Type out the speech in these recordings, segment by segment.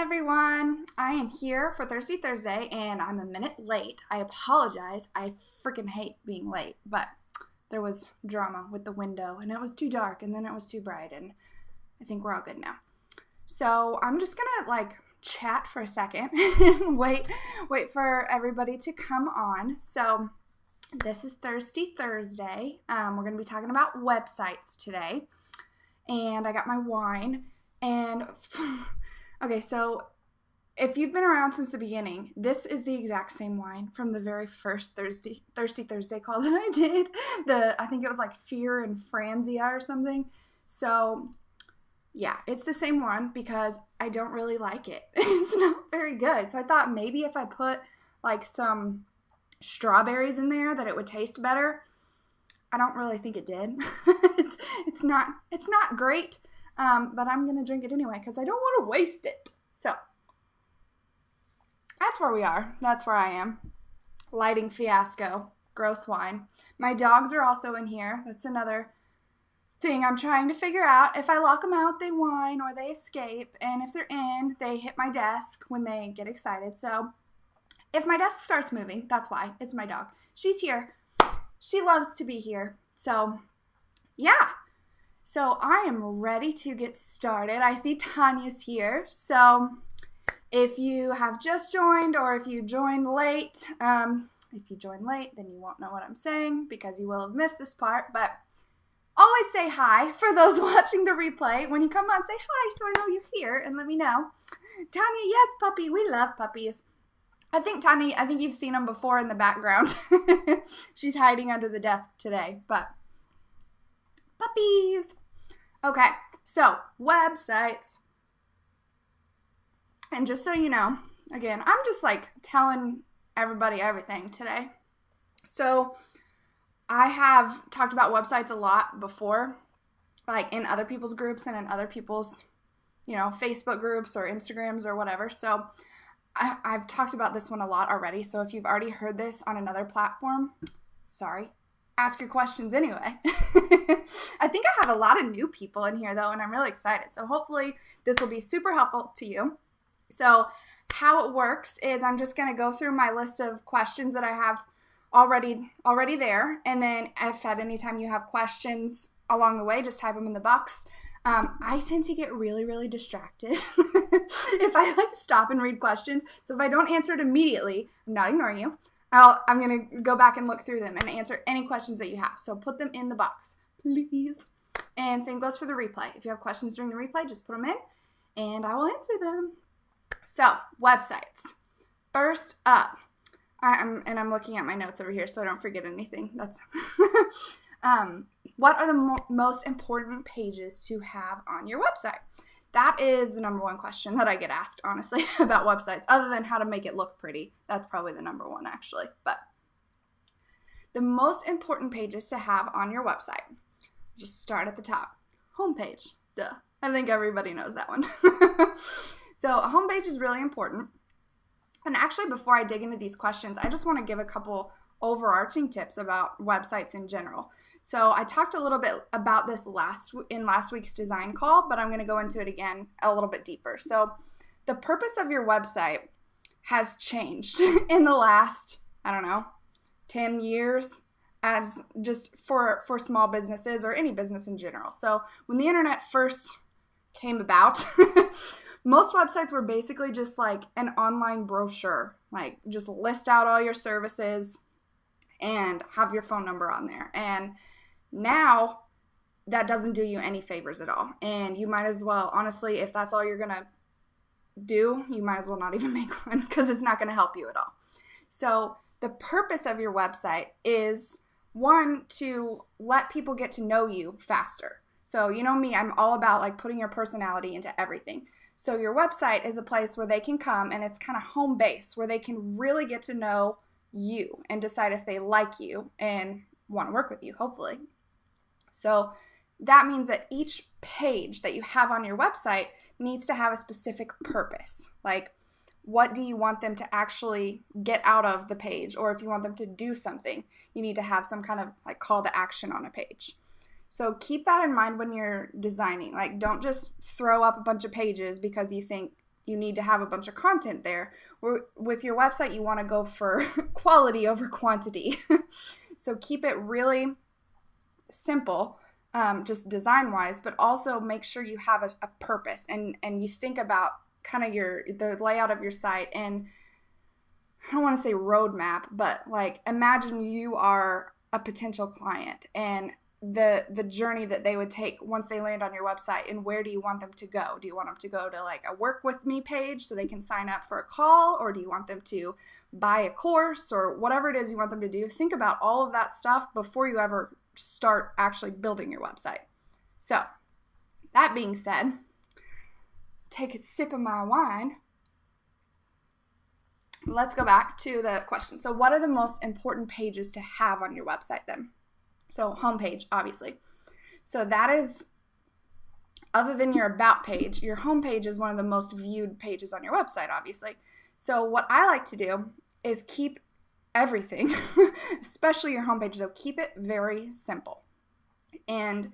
everyone. I am here for Thirsty Thursday and I'm a minute late. I apologize. I freaking hate being late, but there was drama with the window and it was too dark and then it was too bright and I think we're all good now. So I'm just gonna chat for a second and wait for everybody to come on. So this is Thirsty Thursday. We're gonna be talking about websites today and I got my wine and okay, so if you've been around since the beginning, this is the exact same wine from the very first Thirsty Thursday call that I did. I think it was like Fear and Franzia or something. So yeah, it's the same one because I don't really like it. It's not very good. So I thought maybe if I put like some strawberries in there that it would taste better. I don't really think it did. It's not great. But I'm going to drink it anyway because I don't want to waste it. So that's where we are. That's where I am. Lighting fiasco. Gross wine. My dogs are also in here. That's another thing I'm trying to figure out. If I lock them out, they whine or they escape. And if they're in, they hit my desk when they get excited. So if my desk starts moving, that's why. It's my dog. She's here. She loves to be here. So yeah. So I am ready to get started. I see Tanya's here. So if you have just joined or if you joined late, then you won't know what I'm saying because you will have missed this part. But always say hi for those watching the replay. When you come on, say hi so I know you're here and let me know. Tanya, yes, puppy. We love puppies. I think you've seen them before in the background. She's hiding under the desk today, but puppies. Okay, so websites. And just so you know, again, I'm just telling everybody everything today. So I have talked about websites a lot before, like in other people's groups and in other people's, Facebook groups or Instagrams or whatever. So I've talked about this one a lot already. So if you've already heard this on another platform, sorry. Ask your questions anyway. I think I have a lot of new people in here though, and I'm really excited. So hopefully this will be super helpful to you. So how it works is I'm just going to go through my list of questions that I have already there. And then if at any time you have questions along the way, just type them in the box. I tend to get really, really distracted if I stop and read questions. So if I don't answer it immediately, I'm not ignoring you. I'm going to go back and look through them and answer any questions that you have. So put them in the box, please. And same goes for the replay. If you have questions during the replay, just put them in and I will answer them. So websites. First up, I'm looking at my notes over here so I don't forget anything. That's what are the most important pages to have on your website? That is the number one question that I get asked, honestly, about websites, other than how to make it look pretty. That's probably the number one, actually. But the most important pages to have on your website, just start at the top. Homepage. Duh. I think everybody knows that one. So a homepage is really important. And actually, before I dig into these questions, I just want to give a couple overarching tips about websites in general. So I talked a little bit about this in last week's design call, but I'm going to go into it again a little bit deeper. So the purpose of your website has changed in the last, 10 years as just for small businesses or any business in general. So when the internet first came about, most websites were basically just like an online brochure, just list out all your services and have your phone number on there. And now that doesn't do you any favors at all. And you might as well, honestly, if that's all you're going to do, you might as well not even make one because it's not going to help you at all. So the purpose of your website is, one, to let people get to know you faster. So you know me, I'm all about putting your personality into everything. So your website is a place where they can come and it's kind of home base where they can really get to know you and decide if they like you and want to work with you, hopefully. So that means that each page that you have on your website needs to have a specific purpose. What do you want them to actually get out of the page? Or if you want them to do something, you need to have some kind of call to action on a page. So keep that in mind when you're designing. Don't just throw up a bunch of pages because you think you need to have a bunch of content there. With your website, you want to go for quality over quantity. So keep it really simple, just design-wise, but also make sure you have a purpose and you think about kind of the layout of your site. And I don't want to say roadmap, but like imagine you are a potential client and the journey that they would take once they land on your website, and where do you want them to go? Do you want them to go to like a work with me page so they can sign up for a call, or do you want them to buy a course, or whatever it is you want them to do? Think about all of that stuff before you ever start actually building your website. So that being said, take a sip of my wine. Let's go back to the question. So what are the most important pages to have on your website then? So homepage, obviously. So that is, other than your about page, your homepage is one of the most viewed pages on your website, obviously. So what I like to do is keep everything, especially your homepage, so keep it very simple. And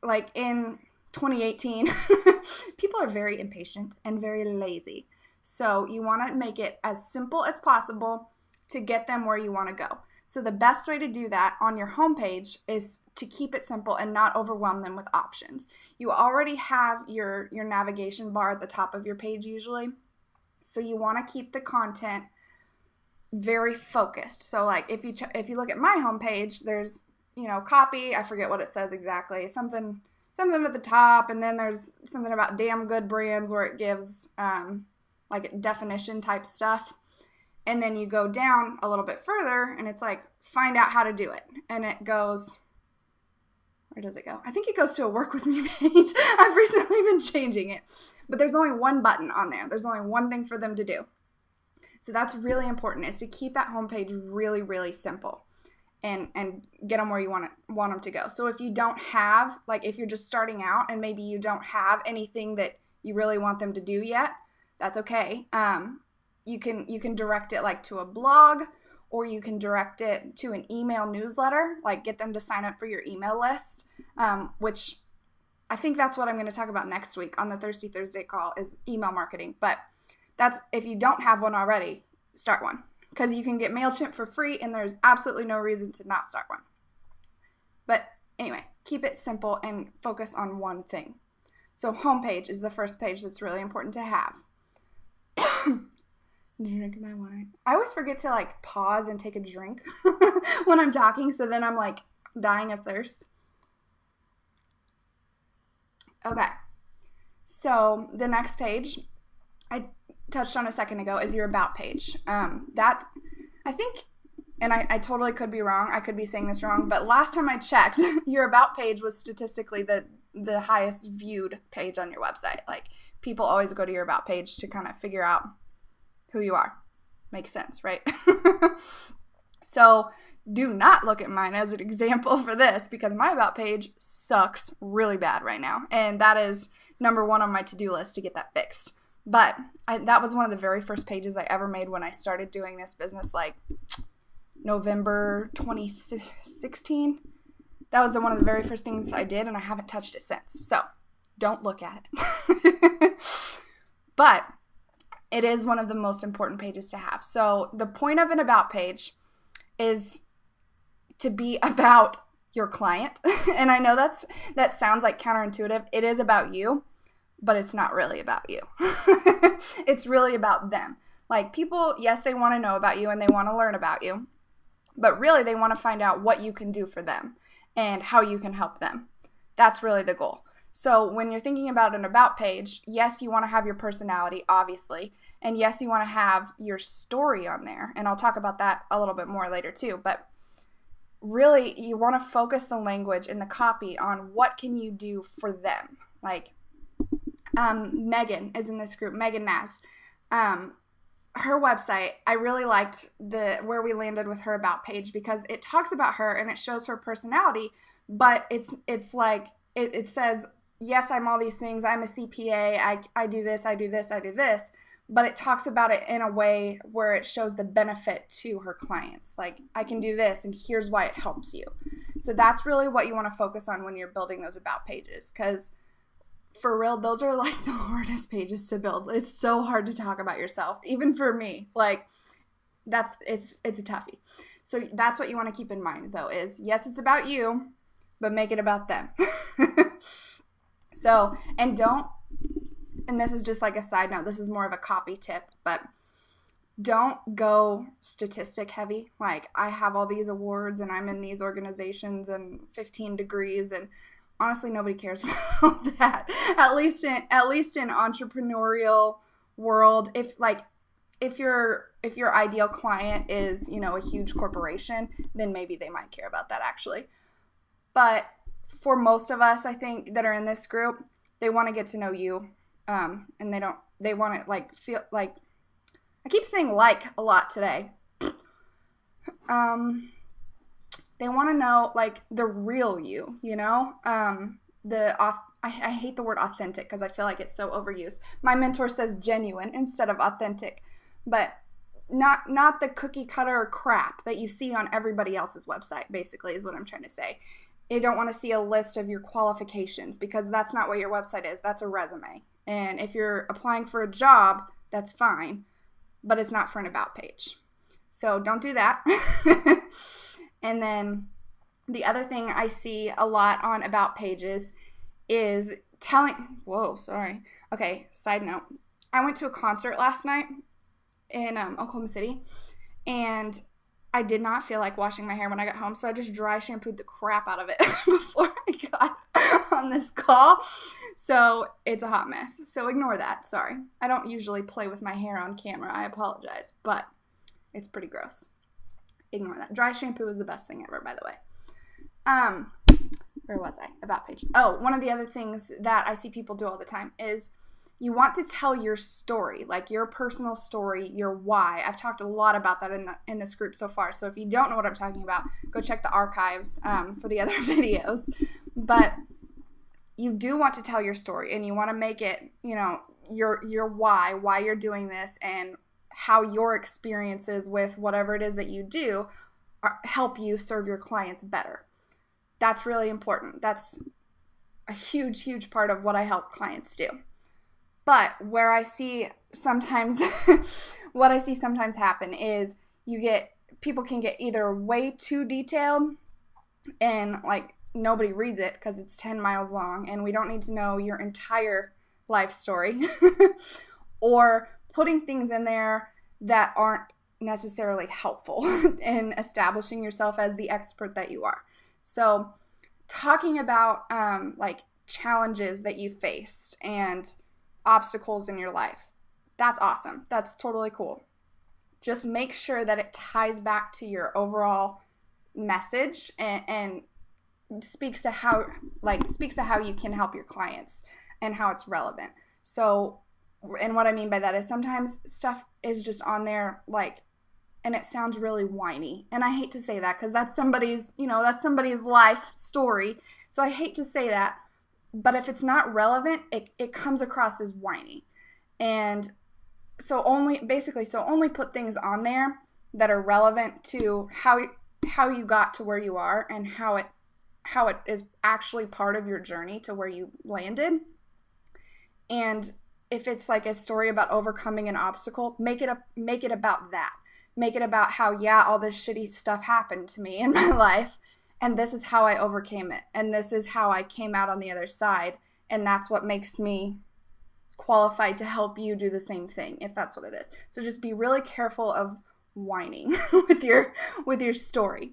like in 2018, people are very impatient and very lazy. So you want to make it as simple as possible to get them where you want to go. So the best way to do that on your homepage is to keep it simple and not overwhelm them with options. You already have your navigation bar at the top of your page usually. So you want to keep the content very focused. So like if you look at my homepage, there's, copy, I forget what it says exactly, something at the top, and then there's something about damn good brands where it gives like definition type stuff. And then you go down a little bit further and it's like, find out how to do it. And it goes, where does it go? I think it goes to a work with me page. I've recently been changing it. But there's only one button on there. There's only one thing for them to do. So that's really important, is to keep that homepage really, really simple and get them where you want them to go. So if you don't have, like if you're just starting out and maybe you don't have anything that you really want them to do yet, that's okay. You can direct it like to a blog, or you can direct it to an email newsletter, like get them to sign up for your email list, which I think that's what I'm going to talk about next week on the Thirsty Thursday call, is email marketing. But that's, if you don't have one already, start one, because you can get MailChimp for free and there's absolutely no reason to not start one. But anyway, keep it simple and focus on one thing. So homepage is the first page that's really important to have. Drink my wine. I always forget to like pause and take a drink when I'm talking, so then I'm like dying of thirst. Okay, so the next page I touched on a second ago is your about page. That I think, and I totally could be wrong, I could be saying this wrong, but last time I checked, your about page was statistically the highest viewed page on your website. Like people always go to your about page to kind of figure out who you are. Makes sense, right? So do not look at mine as an example for this, because my about page sucks really bad right now. And that is number one on my to-do list to get that fixed. But that was one of the very first pages I ever made when I started doing this business, like November 2016. That was one of the very first things I did, and I haven't touched it since. So don't look at it. But it is one of the most important pages to have. So the point of an about page is to be about your client. And I know that sounds like counterintuitive. It is about you, but it's not really about you. It's really about them. Like people, yes, they want to know about you and they want to learn about you, but really they want to find out what you can do for them and how you can help them. That's really the goal. So when you're thinking about an about page, yes, you want to have your personality, obviously. And yes, you want to have your story on there. And I'll talk about that a little bit more later too. But really, you want to focus the language and the copy on what can you do for them. Like Megan is in this group, Megan Naz. Her website, I really liked where we landed with her about page, because it talks about her and it shows her personality, but it's like, it says, yes, I'm all these things. I'm a CPA. I do this, I do this, I do this. But it talks about it in a way where it shows the benefit to her clients. Like, I can do this, and here's why it helps you. So that's really what you want to focus on when you're building those about pages. Because for real, those are like the hardest pages to build. It's so hard to talk about yourself, even for me. Like, it's a toughie. So that's what you want to keep in mind, though, is yes, it's about you, but make it about them. So, and this is just like a side note, this is more of a copy tip, but don't go statistic heavy. Like, I have all these awards and I'm in these organizations and 15 degrees, and honestly, nobody cares about that. At least in entrepreneurial world, if your ideal client is, a huge corporation, then maybe they might care about that actually. But for most of us, I think, that are in this group, they want to get to know you, and they want to feel like, I keep saying like a lot today. They want to know the real you, I hate the word authentic because I feel like it's so overused. My mentor says genuine instead of authentic, but not the cookie cutter crap that you see on everybody else's website, basically, is what I'm trying to say. You don't want to see a list of your qualifications, because that's not what your website is. That's a resume. And if you're applying for a job, that's fine, but it's not for an about page. So don't do that. And then the other thing I see a lot on about pages is Okay, side note. I went to a concert last night in Oklahoma City, and I did not feel like washing my hair when I got home, so I just dry shampooed the crap out of it before I got on this call. So it's a hot mess. So ignore that. Sorry. I don't usually play with my hair on camera. I apologize, but it's pretty gross. Ignore that. Dry shampoo is the best thing ever, by the way. Where was I? About page. Oh, one of the other things that I see people do all the time is you want to tell your story, like your personal story, your why. I've talked a lot about that in this group so far. So if you don't know what I'm talking about, go check the archives for the other videos. But you do want to tell your story, and you want to make it, your why you're doing this, and how your experiences with whatever it is that you do help you serve your clients better. That's really important. That's a huge, huge part of what I help clients do. But where I see sometimes, what I see sometimes happen is people can get either way too detailed, and nobody reads it because it's 10 miles long and we don't need to know your entire life story, or putting things in there that aren't necessarily helpful in establishing yourself as the expert that you are. So talking about challenges that you faced and obstacles in your life, that's awesome. That's totally cool. Just make sure that it ties back to your overall message and speaks to how you can help your clients and how it's relevant. So, and what I mean by that is sometimes stuff is just on there and it sounds really whiny. And I hate to say that because that's somebody's life story. So I hate to say that. But if it's not relevant, it comes across as whiny. And so only put things on there that are relevant to how you got to where you are, and how it is actually part of your journey to where you landed. And if it's a story about overcoming an obstacle, make it about that. Make it about how, all this shitty stuff happened to me in my life, and this is how I overcame it, and this is how I came out on the other side, and that's what makes me qualified to help you do the same thing, if that's what it is. So just be really careful of whining with your story.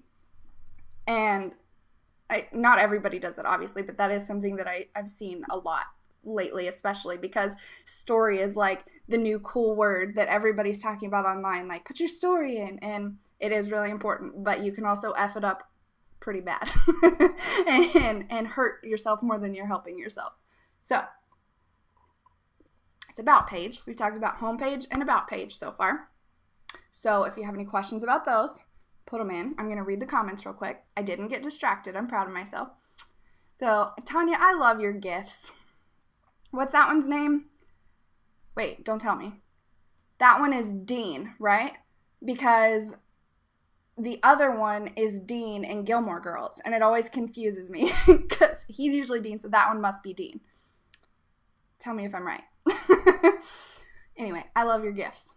And not everybody does that, obviously, but that is something that I've seen a lot lately, especially because story is the new cool word that everybody's talking about online. Put your story in, and it is really important, but you can also F it up pretty bad and hurt yourself more than you're helping yourself. So it's about page. We've talked about homepage and about page so far. So if you have any questions about those, put them in. I'm going to read the comments real quick. I didn't get distracted. I'm proud of myself. So Tanya, I love your gifts. What's that one's name? Wait, don't tell me. That one is Dean, right? Because the other one is Dean in Gilmore Girls, and it always confuses me because he's usually Dean, so that one must be Dean. Tell me if I'm right. Anyway, I love your gifts.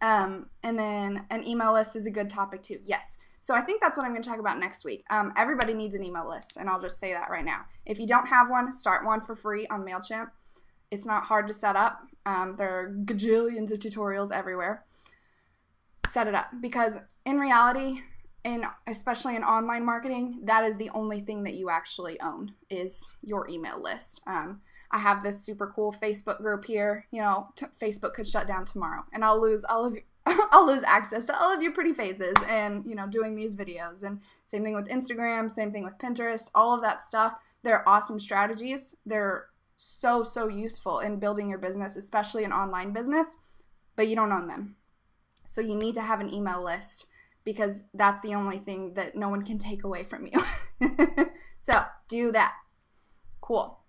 And then an email list is a good topic too. Yes. So I think that's what I'm going to talk about next week. Everybody needs an email list, and I'll just say that right now. If you don't have one, start one for free on MailChimp. It's not hard to set up. There are gajillions of tutorials everywhere. Set it up, because in reality, especially in online marketing, that is the only thing that you actually own is your email list. I have this super cool Facebook group here. You know, Facebook could shut down tomorrow, and I'll lose all of I'll lose access to all of your pretty faces and, you know, doing these videos. And same thing with Instagram, same thing with Pinterest, all of that stuff. They're awesome strategies. They're so useful in building your business, especially an online business, but you don't own them. So you need to have an email list, because that's the only thing that no one can take away from you. So do that. Cool.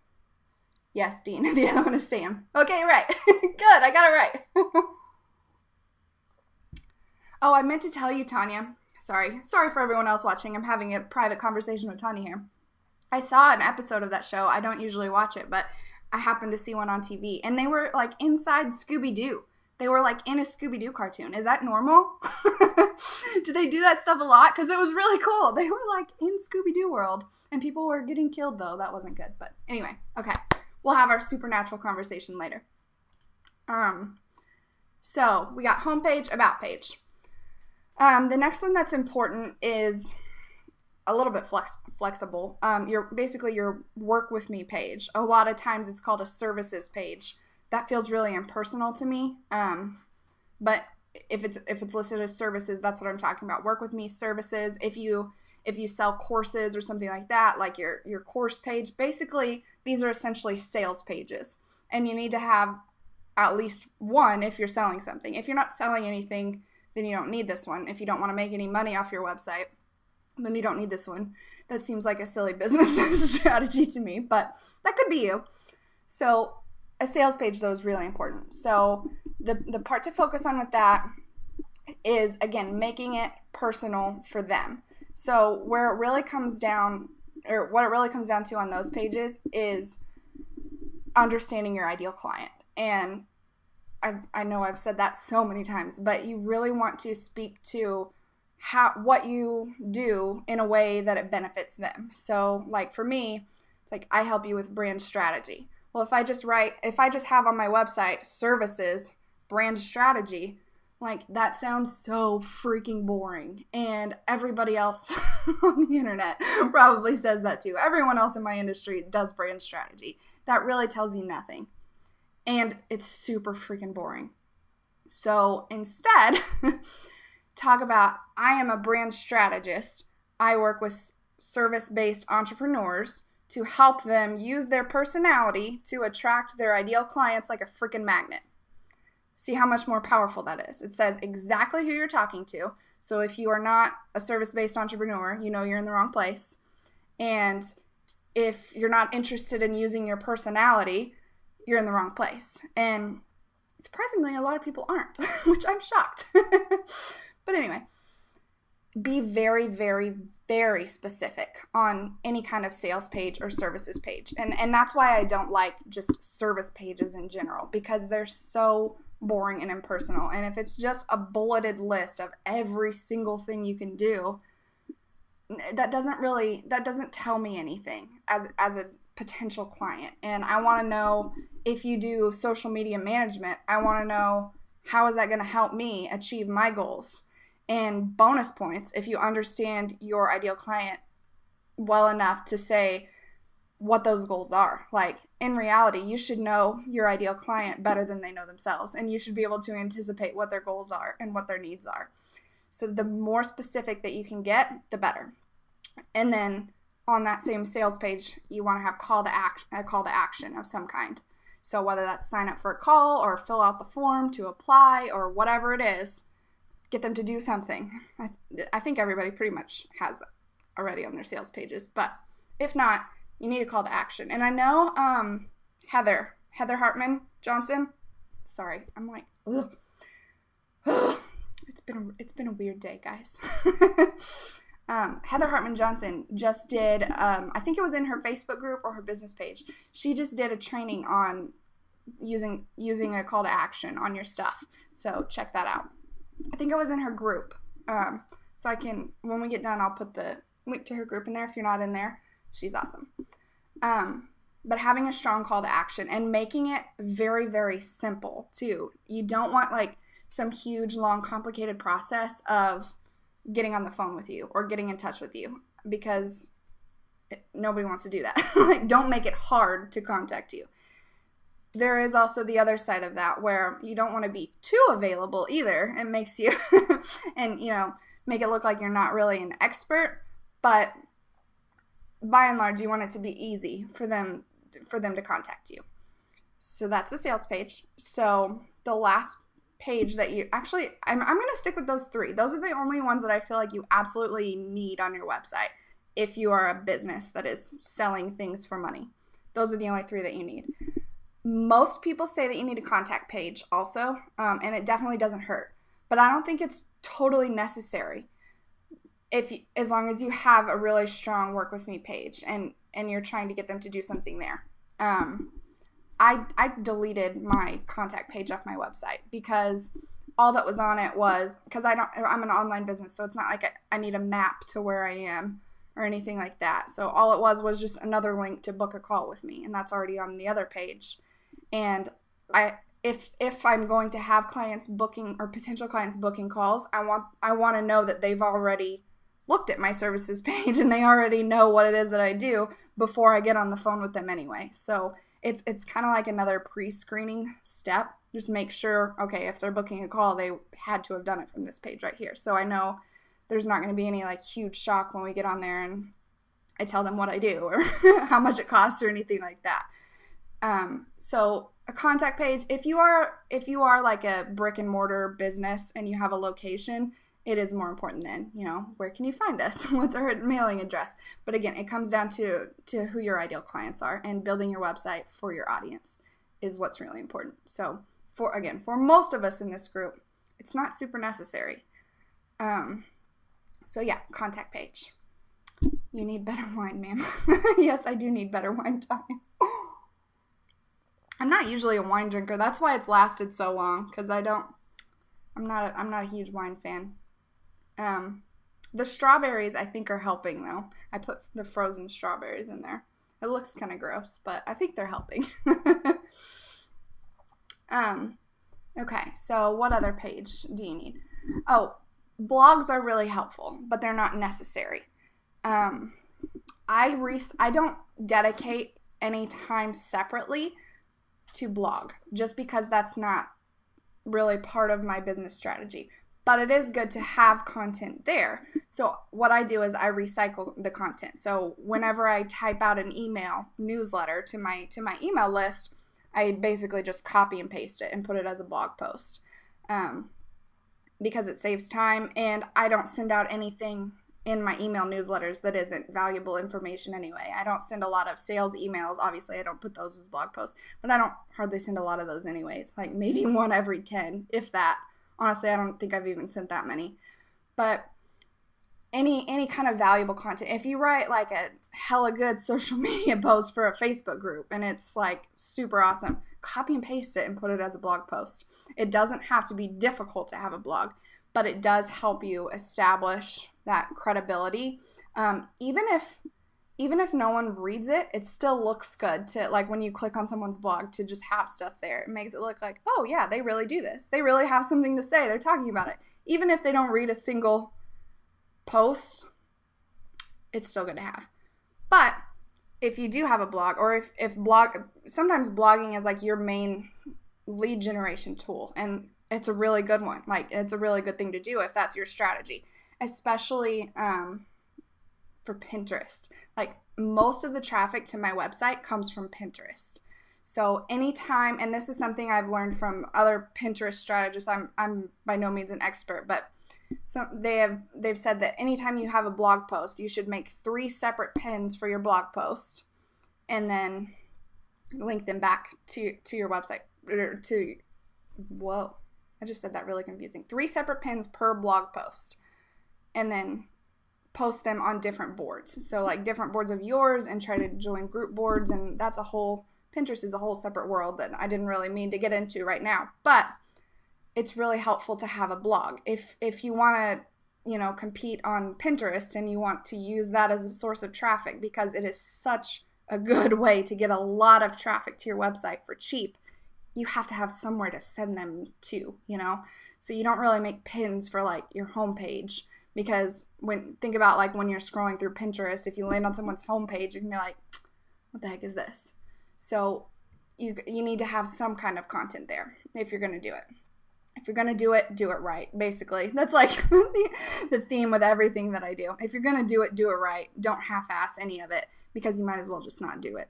Yes, Dean. The other one is Sam. Okay, right. Good. I got it right. Oh, I meant to tell you, Tanya. Sorry for everyone else watching. I'm having a private conversation with Tanya here. I saw an episode of that show. I don't usually watch it, but I happened to see one on TV, and they were like inside Scooby-Doo. They were like in a Scooby-Doo cartoon. Is that normal? Do they do that stuff a lot? Because it was really cool. They were like in Scooby-Doo world, and people were getting killed though. That wasn't good. But anyway, okay. We'll have our supernatural conversation later. So we got homepage, about page. The next one that's important is a little bit flexible. Your work with me page. A lot of times it's called a services page. That feels really impersonal to me. But if it's listed as services, that's what I'm talking about. Work with me services. If you sell courses or something like that, like your course page, basically these are essentially sales pages. And you need to have at least one if you're selling something. If you're not selling anything, then you don't need this one. If you don't want to make any money off your website, then you don't need this one. That seems like a silly business strategy to me, but that could be you. So a sales page, though, is really important. So the part to focus on with that is, again, making it personal for them. So where it really comes down, or what it really comes down to on those pages, is understanding your ideal client. And I know I've said that so many times, but you really want to speak to what you do in a way that it benefits them. So like for me, it's like I help you with brand strategy. Well, if I just have on my website services, brand strategy, like that sounds so freaking boring. And everybody else on the internet probably says that too. Everyone else in my industry does brand strategy. That really tells you nothing. And it's super freaking boring. So instead, talk about, I am a brand strategist. I work with service-based entrepreneurs to help them use their personality to attract their ideal clients like a freaking magnet. See how much more powerful that is. It says exactly who you're talking to. So if you are not a service-based entrepreneur, you know you're in the wrong place. And if you're not interested in using your personality, you're in the wrong place. And surprisingly, a lot of people aren't, which I'm shocked. But anyway, be very, very, very specific on any kind of sales page or services page. And that's why I don't like just service pages in general, because they're so boring and impersonal. And if it's just a bulleted list of every single thing you can do, that doesn't tell me anything as a potential client. And I want to know, if you do social media management, I want to know, how is that going to help me achieve my goals? And bonus points if you understand your ideal client well enough to say what those goals are. Like in reality, you should know your ideal client better than they know themselves, and you should be able to anticipate what their goals are and what their needs are. So the more specific that you can get, the better. And then on that same sales page, you want to have a call to action of some kind. So whether that's sign up for a call or fill out the form to apply or whatever it is, get them to do something. I think everybody pretty much has that already on their sales pages, but if not, you need a call to action. And I know Heather Hartman Johnson. Sorry, I'm like, ugh. It's been a weird day, guys. Heather Hartman Johnson just did, I think it was in her Facebook group or her business page. She just did a training on using a call to action on your stuff. So check that out. I think it was in her group. So I can, when we get done, I'll put the link to her group in there. If you're not in there, she's awesome. But having a strong call to action and making it very, very simple too. You don't want like some huge, long, complicated process of getting on the phone with you or getting in touch with you, because nobody wants to do that. Like, don't make it hard to contact you. There is also the other side of that where you don't want to be too available either. It makes you, and make it look like you're not really an expert, but by and large, you want it to be easy for them to contact you. So that's the sales page. So the last page that you actually, I'm going to stick with those three. Those are the only ones that I feel like you absolutely need on your website if you are a business that is selling things for money. Those are the only three that you need. Most people say that you need a contact page also, and it definitely doesn't hurt. But I don't think it's totally necessary as long as you have a really strong work with me page and you're trying to get them to do something there. I deleted my contact page off my website because all that was on it was, because I'm an online business, so it's not like I need a map to where I am or anything like that. So all it was just another link to book a call with me, and that's already on the other page. And if I'm going to have clients booking or potential clients booking calls, I want to know that they've already looked at my services page and they already know what it is that I do before I get on the phone with them anyway. So it's kind of like another pre-screening step. Just make sure, okay, if they're booking a call, they had to have done it from this page right here. So I know there's not going to be any like huge shock when we get on there and I tell them what I do or how much it costs or anything like that. So a contact page, if you are like a brick and mortar business and you have a location, it is more important than, where can you find us? What's our mailing address? But again, it comes down to who your ideal clients are, and building your website for your audience is what's really important. So for most of us in this group, it's not super necessary. So yeah, contact page. You need better wine, ma'am. Yes, I do need better wine time. I'm not usually a wine drinker. That's why it's lasted so long, because I'm not a huge wine fan. The strawberries I think are helping though. I put the frozen strawberries in there. It looks kind of gross, but I think they're helping. Okay, so what other page do you need? Oh, blogs are really helpful, but they're not necessary. I don't dedicate any time separately to blog, just because that's not really part of my business strategy. But it is good to have content there. So what I do is I recycle the content. So whenever I type out an email newsletter to my email list, I basically just copy and paste it and put it as a blog post, because it saves time, and I don't send out anything in my email newsletters that isn't valuable information anyway. I don't send a lot of sales emails. Obviously, I don't put those as blog posts, but I don't hardly send a lot of those anyways, like maybe one every 10, if that. Honestly, I don't think I've even sent that many. But any kind of valuable content, if you write like a hella good social media post for a Facebook group and it's like super awesome, copy and paste it and put it as a blog post. It doesn't have to be difficult to have a blog, but it does help you establish that credibility. Even if no one reads it, it still looks good to, like, when you click on someone's blog, to just have stuff there. It makes it look like, oh yeah, they really do this. They really have something to say. They're talking about it. Even if they don't read a single post, it's still good to have. But if you do have a blog, or sometimes blogging is like your main lead generation tool, and it's a really good one. Like, it's a really good thing to do if that's your strategy, especially for Pinterest. Like, most of the traffic to my website comes from Pinterest. So anytime, and this is something I've learned from other Pinterest strategists, I'm by no means an expert, but so they've said that anytime you have a blog post, you should make 3 separate pins for your blog post and then link them back to your website, or whoa, I just said that really confusing. 3 separate pins per blog post, and then post them on different boards. So like different boards of yours, and try to join group boards. And Pinterest is a whole separate world that I didn't really mean to get into right now. But it's really helpful to have a blog. If you want to, compete on Pinterest and you want to use that as a source of traffic, because it is such a good way to get a lot of traffic to your website for cheap, you have to have somewhere to send them to, So you don't really make pins for like your homepage, because think about like when you're scrolling through Pinterest, if you land on someone's homepage, you can be like, what the heck is this? So you need to have some kind of content there if you're going to do it. If you're going to do it right, basically. That's like the theme with everything that I do. If you're going to do it right. Don't half-ass any of it, because you might as well just not do it.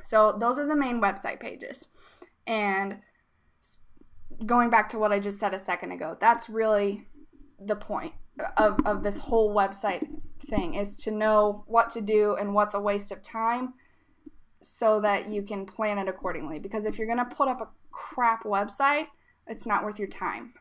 So those are the main website pages. And going back to what I just said a second ago, that's really the point of this whole website thing, is to know what to do and what's a waste of time, so that you can plan it accordingly. Because if you're going to put up a crap website, it's not worth your time.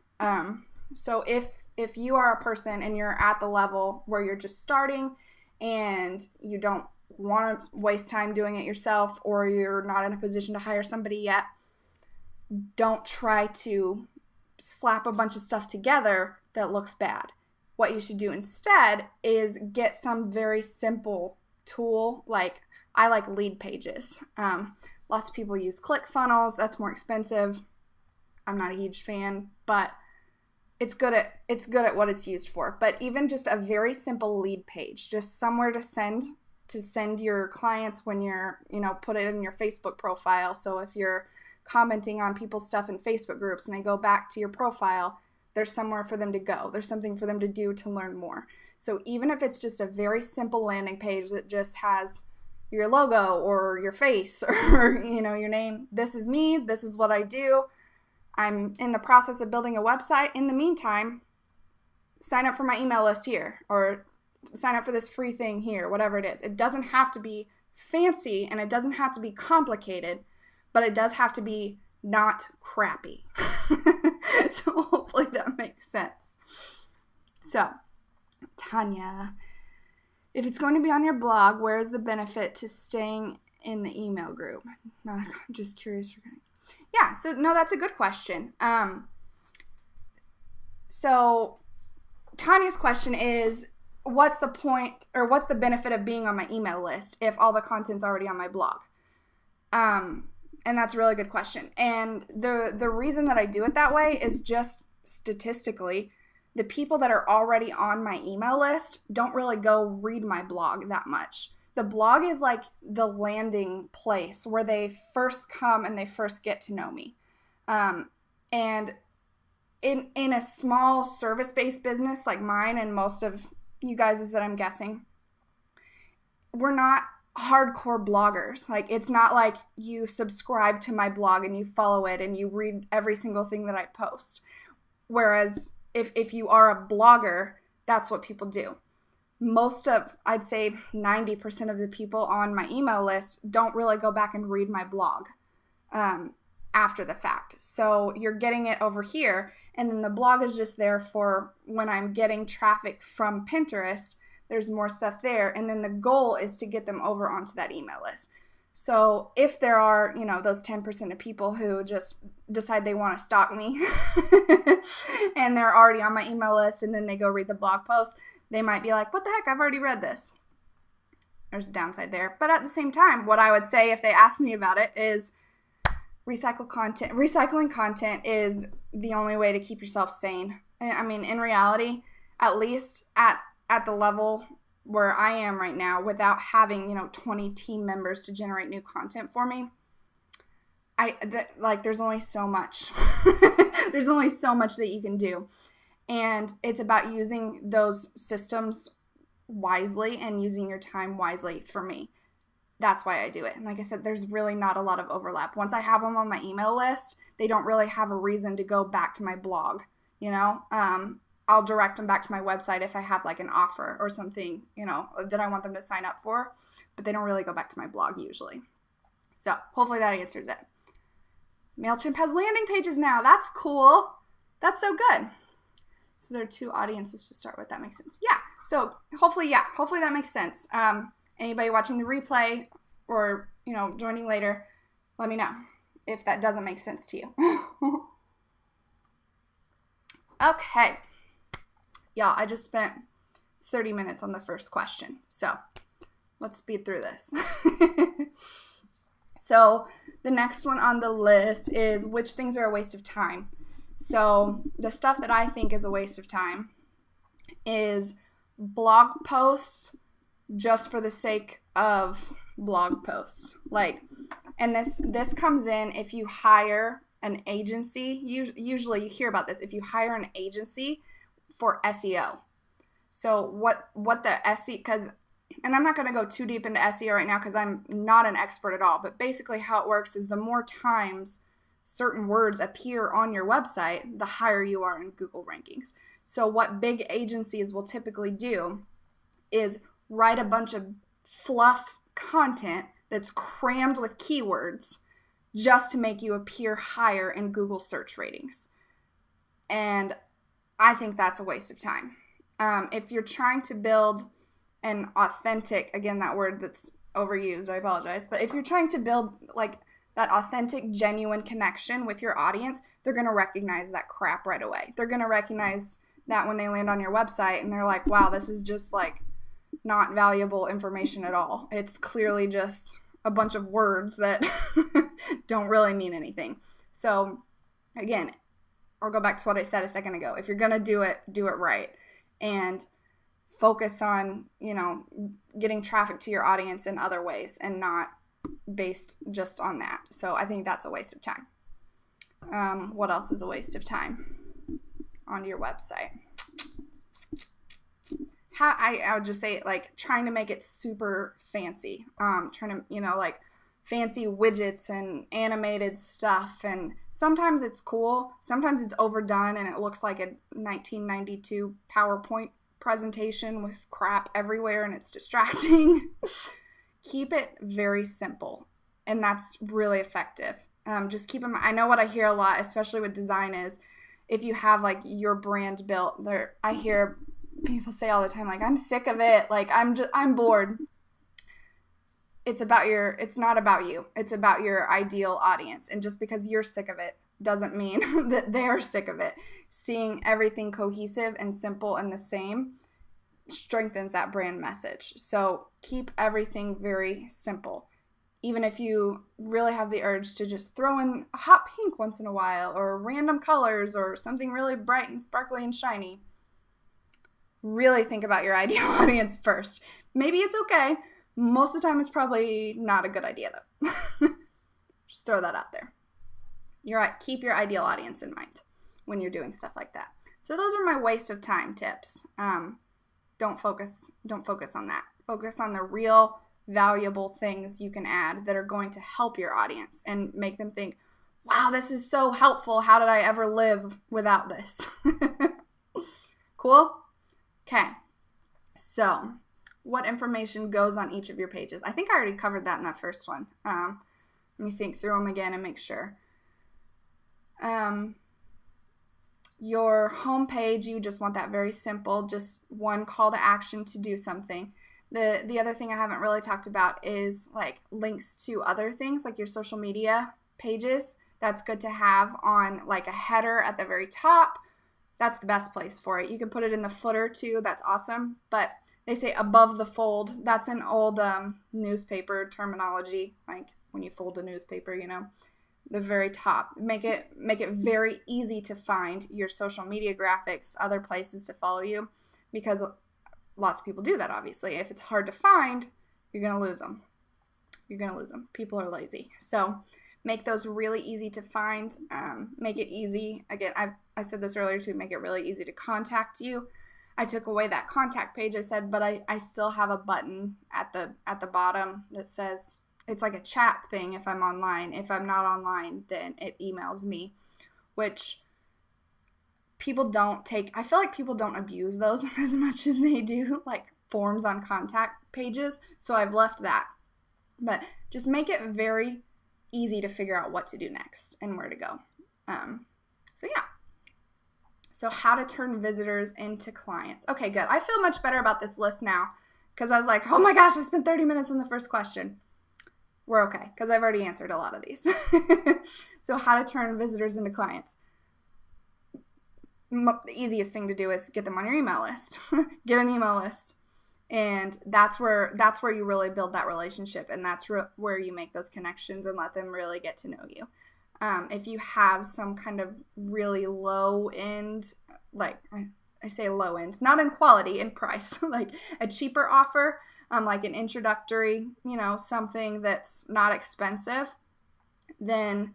So if you are a person and you're at the level where you're just starting and you don't want to waste time doing it yourself, or you're not in a position to hire somebody yet, don't try to slap a bunch of stuff together that looks bad. What you should do instead is get some very simple tool. Like, I like lead pages. Lots of people use ClickFunnels. That's more expensive. I'm not a huge fan, but it's good at what it's used for. But even just a very simple lead page, just somewhere to send your clients when you're, put it in your Facebook profile. So if you're commenting on people's stuff in Facebook groups and they go back to your profile, there's somewhere for them to go. There's something for them to do to learn more. So even if it's just a very simple landing page that just has your logo or your face or, your name, this is me, this is what I do, I'm in the process of building a website. In the meantime, sign up for my email list here, or sign up for this free thing here, whatever it is. It doesn't have to be fancy and it doesn't have to be complicated, but it does have to be not crappy. So hopefully that makes sense. So, Tanya, if it's going to be on your blog, where is the benefit to staying in the email group? No, I'm just curious. Yeah, so no, that's a good question. So Tanya's question is, what's the point, or what's the benefit of being on my email list if all the content's already on my blog? And that's a really good question. And the reason that I do it that way is just statistically, the people that are already on my email list don't really go read my blog that much. The blog is like the landing place where they first come and they first get to know me. And in a small service-based business like mine and most of you guys that I'm guessing, we're not hardcore bloggers. Like, it's not like you subscribe to my blog and you follow it and you read every single thing that I post. Whereas if you are a blogger, that's what people do. I'd say 90% of the people on my email list don't really go back and read my blog after the fact. So you're getting it over here, and then the blog is just there for when I'm getting traffic from Pinterest. There's more stuff there, and then the goal is to get them over onto that email list. So if there are, those 10% of people who just decide they want to stalk me and they're already on my email list, and then they go read the blog post, they might be like, what the heck, I've already read this. There's a downside there. But at the same time, what I would say if they ask me about it is recycling content is the only way to keep yourself sane. I mean, in reality, at least at the level where I am right now, without having, 20 team members to generate new content for me, there's only so much. There's only so much that you can do. And it's about using those systems wisely and using your time wisely for me. That's why I do it. And like I said, there's really not a lot of overlap. Once I have them on my email list, they don't really have a reason to go back to my blog, I'll direct them back to my website if I have like an offer or something, that I want them to sign up for, but they don't really go back to my blog usually. So hopefully that answers it. MailChimp has landing pages now. That's cool. That's so good. So there are two audiences to start with. That makes sense. Yeah. So hopefully that makes sense. Anybody watching the replay or, joining later, let me know if that doesn't make sense to you. Okay. Y'all, I just spent 30 minutes on the first question. So let's speed through this. So the next one on the list is which things are a waste of time. So the stuff that I think is a waste of time is blog posts just for the sake of blog posts. And this comes in if you hire an agency. Usually you hear about this if you hire an agency for SEO. So what the SEO, and I'm not going to go too deep into SEO right now because I'm not an expert at all, but basically how it works is the more times certain words appear on your website, the higher you are in Google rankings. So what big agencies will typically do is write a bunch of fluff content that's crammed with keywords just to make you appear higher in Google search ratings. And I think that's a waste of time. If you're trying to build an authentic, again, that word that's overused, I apologize, but if you're trying to build that authentic, genuine connection with your audience, they're going to recognize that crap right away. They're going to recognize that when they land on your website and they're like, wow, this is just not valuable information at all. It's clearly just a bunch of words that don't really mean anything. So again, I'll go back to what I said a second ago. If you're going to do it right and focus on, getting traffic to your audience in other ways and not based just on that. So I think that's a waste of time. What else is a waste of time on your website? I would just say trying to make it super fancy, trying to, fancy widgets and animated stuff. And sometimes it's cool. Sometimes it's overdone and it looks like a 1992 PowerPoint presentation with crap everywhere and it's distracting. Keep it very simple. And that's really effective. Just keep them. I know what I hear a lot, especially with design, is if you have your brand built there, I hear people say all the time, I'm sick of it. I'm bored. It's not about you. It's about your ideal audience. And just because you're sick of it doesn't mean that they're sick of it. Seeing everything cohesive and simple and the same strengthens that brand message. So keep everything very simple. Even if you really have the urge to just throw in a hot pink once in a while or random colors or something really bright and sparkly and shiny, really think about your ideal audience first. Maybe it's okay. Most of the time, it's probably not a good idea, though. Just throw that out there. You're right. Keep your ideal audience in mind when you're doing stuff like that. So those are my waste of time tips. Don't focus on that. Focus on the real valuable things you can add that are going to help your audience and make them think, wow, this is so helpful. How did I ever live without this? Cool? Okay. So what information goes on each of your pages? I think I already covered that in that first one. Let me think through them again and make sure. Your home page, you just want that very simple, just one call to action to do something. The other thing I haven't really talked about is links to other things, like your social media pages. That's good to have on a header at the very top. That's the best place for it. You can put it in the footer too. That's awesome. But they say above the fold. That's an old newspaper terminology, when you fold a newspaper, the very top. Make it very easy to find your social media graphics, other places to follow you, because lots of people do that, obviously. If it's hard to find, you're going to lose them. People are lazy. So make those really easy to find. Make it easy. Again, I said this earlier too, make it really easy to contact you. I took away that contact page I said, but I still have a button at the bottom that says, it's like a chat thing if I'm online. If I'm not online, then it emails me, which people don't take. I feel like people don't abuse those as much as they do forms on contact pages. So I've left that. But just make it very easy to figure out what to do next and where to go. So yeah. So how to turn visitors into clients. Okay, good. I feel much better about this list now because I was like, oh my gosh, I spent 30 minutes on the first question. We're okay because I've already answered a lot of these. So how to turn visitors into clients. The easiest thing to do is get them on your email list. Get an email list. And that's where you really build that relationship, and that's where you make those connections and let them really get to know you. If you have some kind of really low end, like I say low end, not in quality, in price, like a cheaper offer, like an introductory, something that's not expensive, then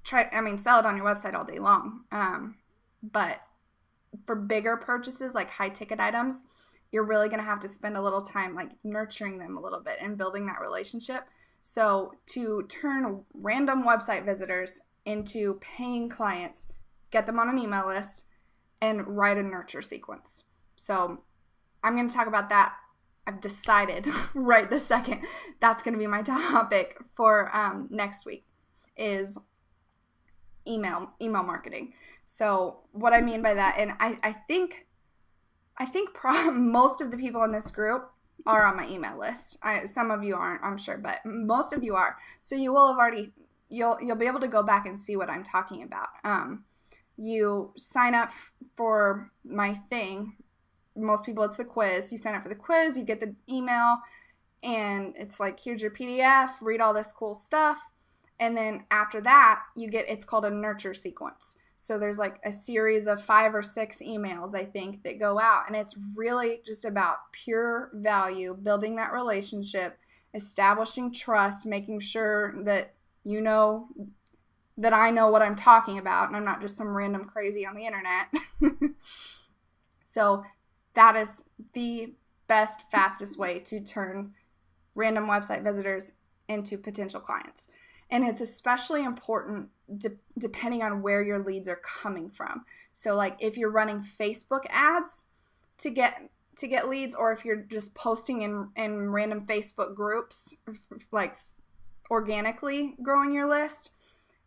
sell it on your website all day long. But for bigger purchases, like high ticket items, you're really going to have to spend a little time like nurturing them a little bit and building that relationship. So to turn random website visitors into paying clients, get them on an email list and write a nurture sequence. So I'm going to talk about that. I've decided right this second that's going to be my topic for next week is email marketing. So what I mean by that, and I think most of the people in this group are on my email list. Some of you aren't, I'm sure, but most of you are. So you will have already, you'll be able to go back and see what I'm talking about. You sign up for my thing. Most people, it's the quiz. You sign up for the quiz, you get the email, and it's like, here's your PDF, read all this cool stuff. And then after that, it's called a nurture sequence. So there's like a series of 5 or 6 emails, I think, that go out. And it's really just about pure value, building that relationship, establishing trust, making sure that you know that I know what I'm talking about and I'm not just some random crazy on the internet. So that is the best, fastest way to turn random website visitors into potential clients. And it's especially important depending on where your leads are coming from. So like if you're running Facebook ads to get leads, or if you're just posting in random Facebook groups, like organically growing your list,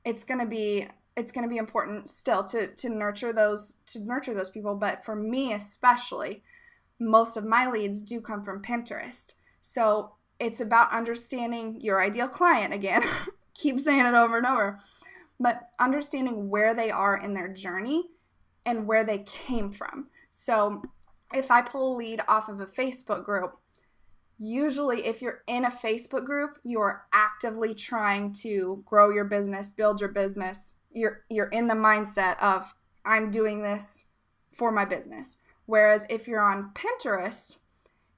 it's going to be important still to nurture those people. But for me especially, most of my leads do come from Pinterest. So it's about understanding your ideal client again. Keep saying it over and over, but understanding where they are in their journey and where they came from. So if I pull a lead off of a Facebook group, usually if you're in a Facebook group, you're actively trying to grow your business, build your business. You're in the mindset of, I'm doing this for my business. Whereas if you're on Pinterest,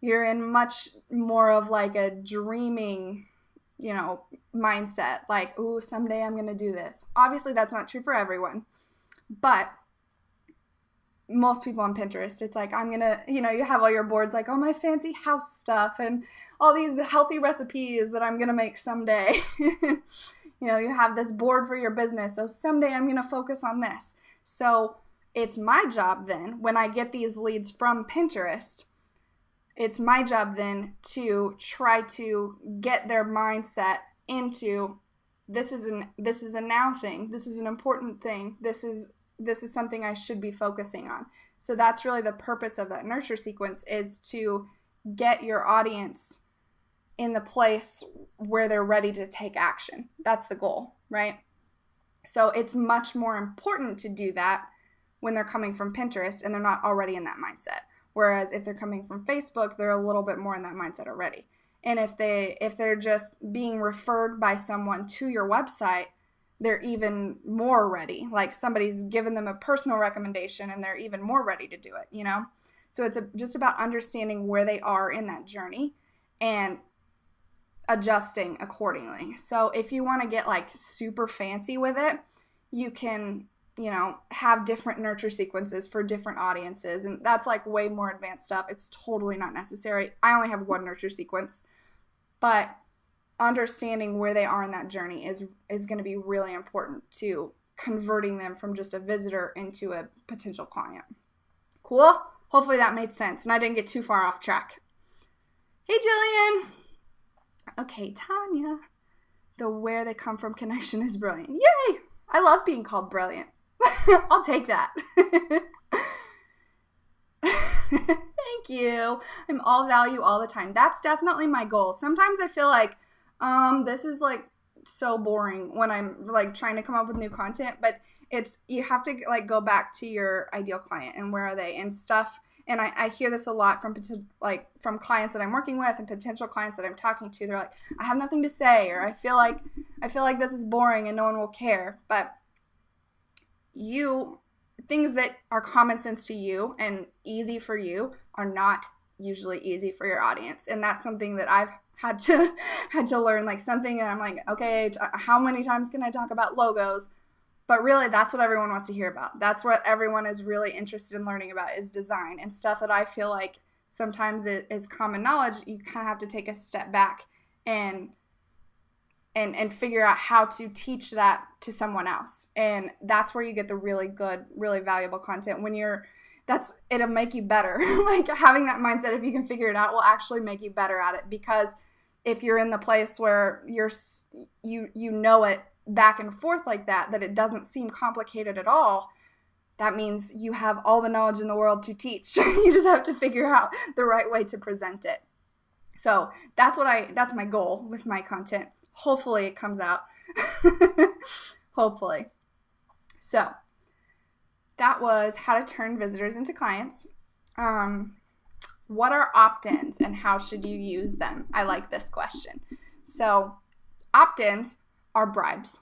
you're in much more of like a dreaming, mindset, like, ooh, someday I'm going to do this. Obviously, that's not true for everyone, but most people on Pinterest, it's like, I'm going to, you have all your boards like, oh, my fancy house stuff and all these healthy recipes that I'm going to make someday. You have this board for your business. So someday I'm going to focus on this. So it's my job then, when I get these leads from Pinterest, it's my job then to try to get their mindset into, this is a now thing. This is an important thing. This is something I should be focusing on. So that's really the purpose of that nurture sequence, is to get your audience in the place where they're ready to take action. That's the goal, right? So it's much more important to do that when they're coming from Pinterest and they're not already in that mindset. Whereas if they're coming from Facebook, they're a little bit more in that mindset already. And if they're just being referred by someone to your website, they're even more ready. Like somebody's given them a personal recommendation and they're even more ready to do it, So it's just about understanding where they are in that journey and adjusting accordingly. So if you want to get like super fancy with it, you can have different nurture sequences for different audiences. And that's like way more advanced stuff. It's totally not necessary. I only have one nurture sequence, but understanding where they are in that journey is going to be really important to converting them from just a visitor into a potential client. Cool? Hopefully that made sense and I didn't get too far off track. Hey, Jillian. Okay, Tanya. The where they come from connection is brilliant. Yay! I love being called brilliant. I'll take that. Thank you. I'm all value all the time. That's definitely my goal. Sometimes I feel like this is like so boring when I'm like trying to come up with new content, but you have to like go back to your ideal client and where are they and stuff. And I hear this a lot from clients that I'm working with and potential clients that I'm talking to. They're like, I have nothing to say, or I feel like this is boring and no one will care. But things that are common sense to you and easy for you are not usually easy for your audience. And that's something that I've had to learn, like something that I'm like, okay, how many times can I talk about logos? But really, that's what everyone wants to hear about. That's what everyone is really interested in learning about, is design and stuff that I feel like sometimes it is common knowledge. You kind of have to take a step back and figure out how to teach that to someone else. And that's where you get the really good, really valuable content. It'll make you better. Like having that mindset, if you can figure it out, will actually make you better at it. Because if you're in the place where you know it back and forth like that it doesn't seem complicated at all, that means you have all the knowledge in the world to teach. You just have to figure out the right way to present it. So that's my goal with my content. Hopefully it comes out. Hopefully. So that was how to turn visitors into clients. What are opt-ins and how should you use them? I like this question. So opt-ins are bribes.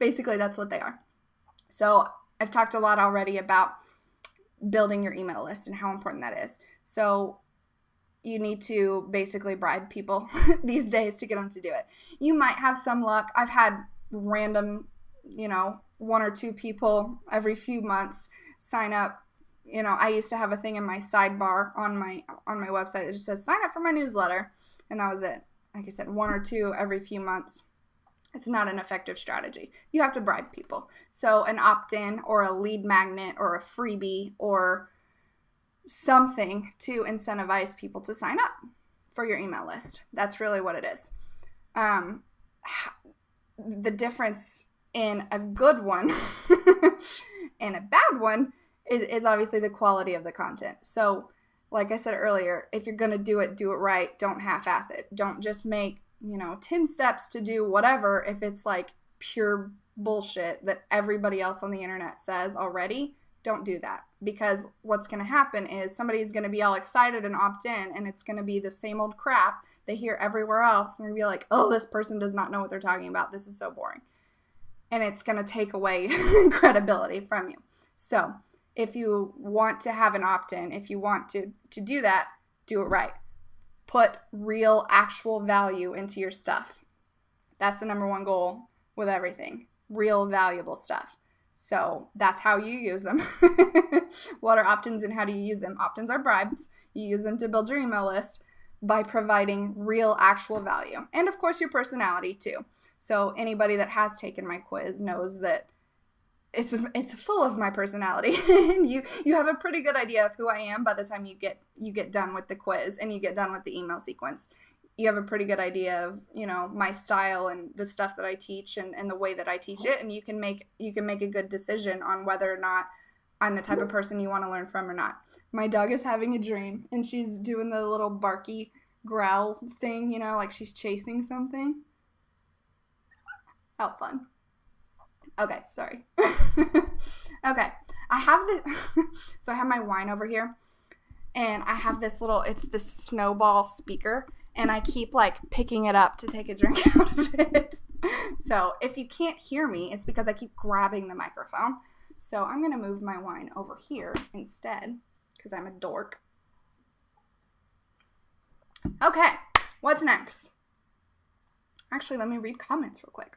Basically, that's what they are. So I've talked a lot already about building your email list and how important that is. So you need to basically bribe people these days to get them to do it. You might have some luck. I've had random, one or two people every few months sign up. I used to have a thing in my sidebar on my website that just says sign up for my newsletter, and that was it. Like I said, one or two every few months. It's not an effective strategy. You have to bribe people. So an opt-in or a lead magnet or a freebie or something to incentivize people to sign up for your email list. That's really what it is. The difference in a good one and a bad one is obviously the quality of the content. So like I said earlier, if you're going to do it right. Don't half-ass it. Don't just make 10 steps to do whatever if it's like pure bullshit that everybody else on the internet says already. Don't do that, because what's going to happen is somebody's going to be all excited and opt in, and it's going to be the same old crap they hear everywhere else. And they're going to be like, oh, this person does not know what they're talking about. This is so boring. And it's going to take away credibility from you. So if you want to have an opt-in, if you want to do that, do it right. Put real, actual value into your stuff. That's the number one goal with everything. Real, valuable stuff. So that's how you use them. What are opt-ins and how do you use them? Opt-ins are bribes. You use them to build your email list by providing real, actual value. And of course, your personality too. So anybody that has taken my quiz knows that it's full of my personality. And you have a pretty good idea of who I am by the time you get done with the quiz and you get done with the email sequence. You have a pretty good idea of, my style and the stuff that I teach and the way that I teach it. And you can make a good decision on whether or not I'm the type of person you want to learn from or not. My dog is having a dream and she's doing the little barky growl thing, like she's chasing something. How fun. Okay, sorry. Okay, I have so I have my wine over here, and I have it's this snowball speaker, and I keep like picking it up to take a drink out of it. So if you can't hear me, it's because I keep grabbing the microphone. So I'm gonna move my wine over here instead, because I'm a dork. Okay, what's next? Actually, let me read comments real quick.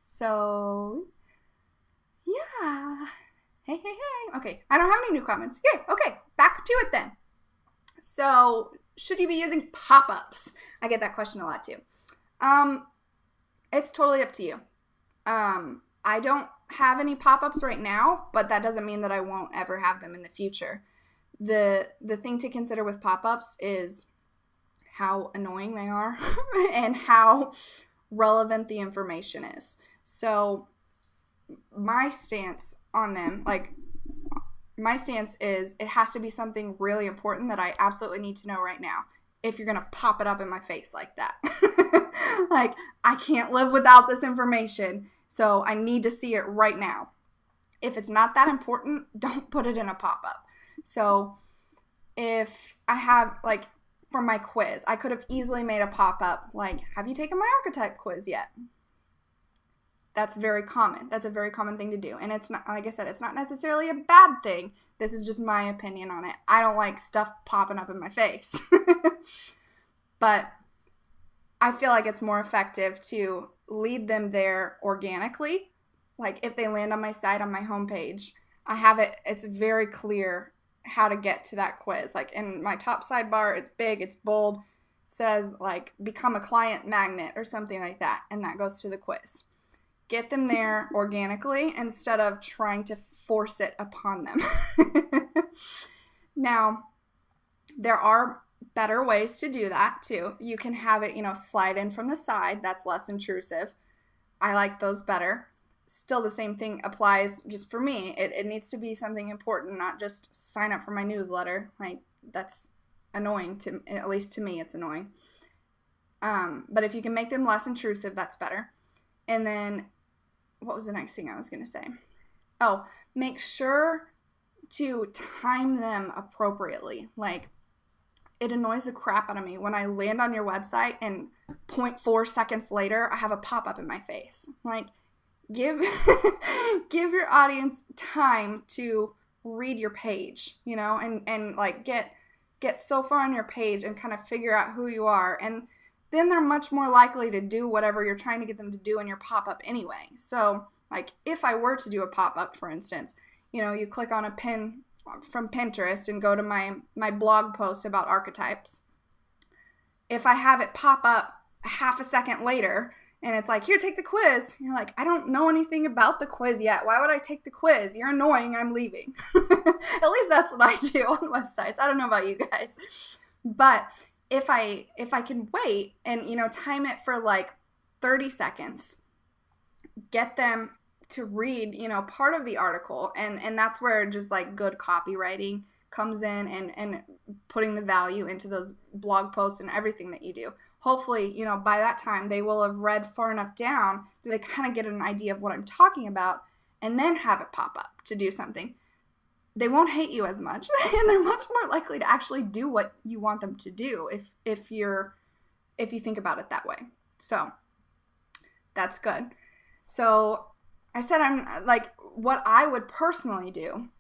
So yeah. Hey. Okay, I don't have any new comments. Yay, okay, back to it then. So, should you be using pop-ups? I get that question a lot too. It's totally up to you. I don't have any pop-ups right now, but that doesn't mean that I won't ever have them in the future. The thing to consider with pop-ups is how annoying they are and how relevant the information is. So, my stance on them, like, my stance is it has to be something really important that I absolutely need to know right now. If you're going to pop it up in my face like that. Like, I can't live without this information, so I need to see it right now. If it's not that important, don't put it in a pop-up. So if I have, like, for my quiz, I could have easily made a pop-up like, have you taken my archetype quiz yet? That's very common. That's a very common thing to do. And it's not, like I said, it's not necessarily a bad thing. This is just my opinion on it. I don't like stuff popping up in my face. But I feel like it's more effective to lead them there organically. Like, if they land on my site, on my homepage, I have it, it's very clear how to get to that quiz. Like, in my top sidebar, it's big, it's bold, it says, like, become a client magnet or something like that. And that goes to the quiz. Get them there organically instead of trying to force it upon them. Now, there are better ways to do that too. You can have it, slide in from the side. That's less intrusive. I like those better. Still, the same thing applies just for me. It needs to be something important, not just sign up for my newsletter. Like, that's annoying, at least to me, it's annoying. But if you can make them less intrusive, that's better. And then, what was the next thing I was going to say? Oh, make sure to time them appropriately. Like, it annoys the crap out of me when I land on your website and 0.4 seconds later, I have a pop-up in my face. Like, give your audience time to read your page, and like get so far on your page and kind of figure out who you are. And then they're much more likely to do whatever you're trying to get them to do in your pop-up anyway. So, like, if I were to do a pop-up, for instance, you click on a pin from Pinterest and go to my blog post about archetypes. If I have it pop up half a second later and it's like, here, take the quiz, you're like, I don't know anything about the quiz yet. Why would I take the quiz? You're annoying. I'm leaving. At least that's what I do on websites. I don't know about you guys. But if I can wait and, time it for like 30 seconds, get them to read, part of the article. And that's where just like good copywriting comes in, and putting the value into those blog posts and everything that you do. Hopefully, by that time they will have read far enough down that they kind of get an idea of what I'm talking about, and then have it pop up to do something. They won't hate you as much, and they're much more likely to actually do what you want them to do if you think about it that way. So that's good. So I said, I'm like, what I would personally do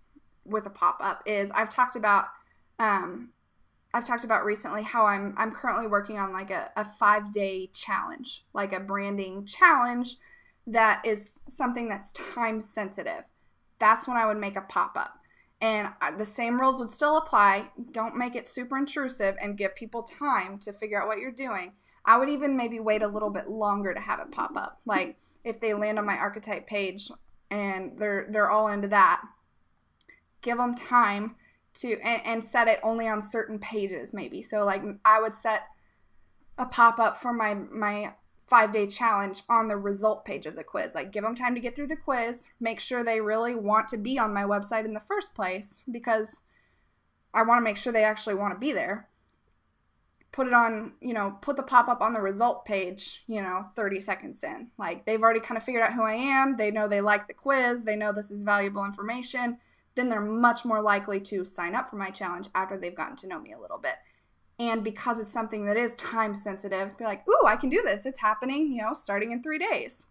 with a pop-up is I've talked about recently how I'm currently working on like a 5-day challenge, like a branding challenge that is something that's time sensitive. That's when I would make a pop-up. And the same rules would still apply. Don't make it super intrusive and give people time to figure out what you're doing. I would even maybe wait a little bit longer to have it pop up. Like, if they land on my archetype page and they're all into that, give them time to, and set it only on certain pages maybe. So like, I would set a pop-up for my 5-day challenge on the result page of the quiz. Like, give them time to get through the quiz, make sure they really want to be on my website in the first place, because I want to make sure they actually want to be there. Put it on, put the pop-up on the result page, 30 seconds in. Like, they've already kind of figured out who I am. They know they like the quiz. They know this is valuable information. Then they're much more likely to sign up for my challenge after they've gotten to know me a little bit. And because it's something that is time sensitive, be like, ooh, I can do this. It's happening, starting in 3 days.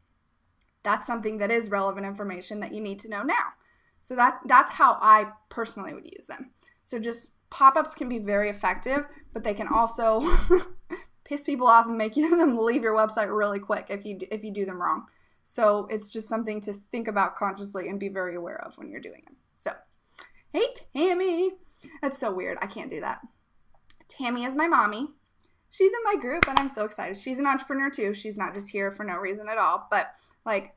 That's something that is relevant information that you need to know now. So that's how I personally would use them. So just pop-ups can be very effective, but they can also piss people off and make them leave your website really quick if you do them wrong. So it's just something to think about consciously and be very aware of when you're doing them. So, hey, Tammy. That's so weird. I can't do that. Tammy is my mommy. She's in my group, and I'm so excited. She's an entrepreneur, too. She's not just here for no reason at all. But, like,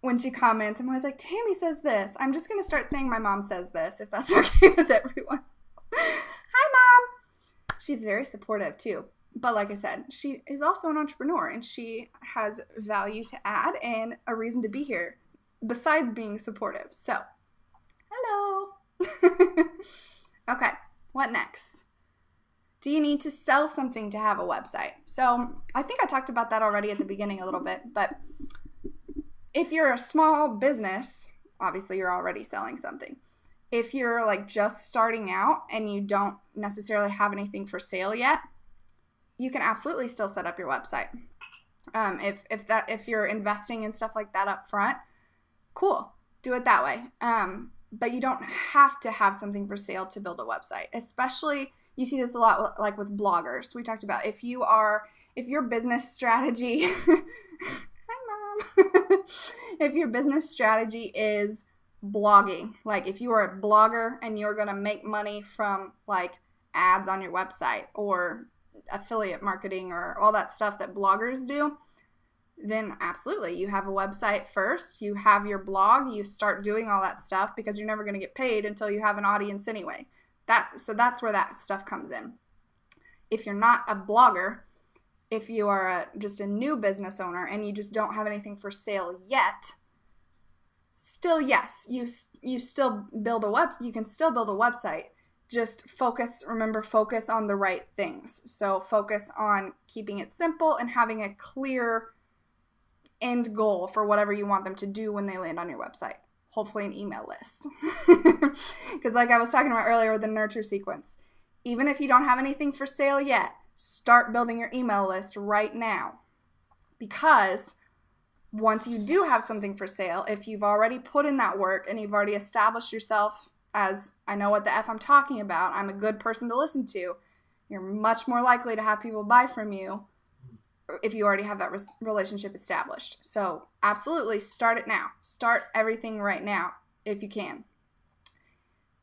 when she comments, I'm always like, Tammy says this. I'm just going to start saying my mom says this, if that's okay with everyone. Hi, Mom. She's very supportive, too. But like I said, she is also an entrepreneur, and she has value to add and a reason to be here. besides being supportive. So, hello. Okay, what next? Do you need to sell something to have a website? So I think I talked about that already at the beginning a little bit, but if you're a small business, obviously you're already selling something. If you're like just starting out and you don't necessarily have anything for sale yet, you can absolutely still set up your website. If you're investing in stuff like that up front, cool, do it that way. But you don't have to have something for sale to build a website. Especially, you see this a lot like with bloggers. We talked about if your business strategy, hi mom, if your business strategy is blogging, like if you are a blogger and you're going to make money from like ads on your website or affiliate marketing or all that stuff that bloggers do, then absolutely, you have a website first, you have your blog, you start doing all that stuff because you're never going to get paid until you have an audience anyway. So that's where that stuff comes in. If you're not a blogger, if you are just a new business owner and you just don't have anything for sale yet, still yes, you can still build a website. Just focus on the right things. So focus on keeping it simple and having a clear end goal for whatever you want them to do when they land on your website. Hopefully an email list. Because like I was talking about earlier with the nurture sequence, even if you don't have anything for sale yet, start building your email list right now. Because once you do have something for sale, if you've already put in that work and you've already established yourself as, I know what the F I'm talking about, I'm a good person to listen to, you're much more likely to have people buy from you if you already have that relationship established. So absolutely start it now. Start everything right now if you can.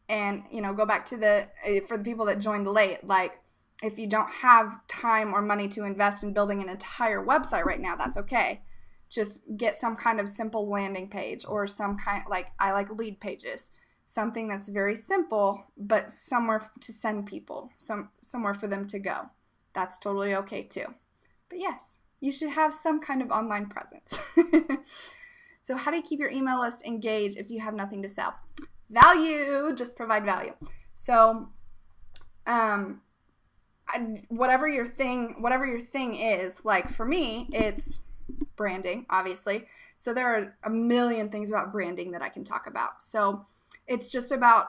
And, go back to for the people that joined late, like if you don't have time or money to invest in building an entire website right now, that's okay. Just get some kind of simple landing page or some kind, like I like lead pages, something that's very simple, but somewhere to send people, somewhere for them to go. That's totally okay too. But yes, you should have some kind of online presence. So how do you keep your email list engaged if you have nothing to sell? Value, just provide value. So whatever your thing is, like for me, it's branding, obviously. So there are a million things about branding that I can talk about. So it's just about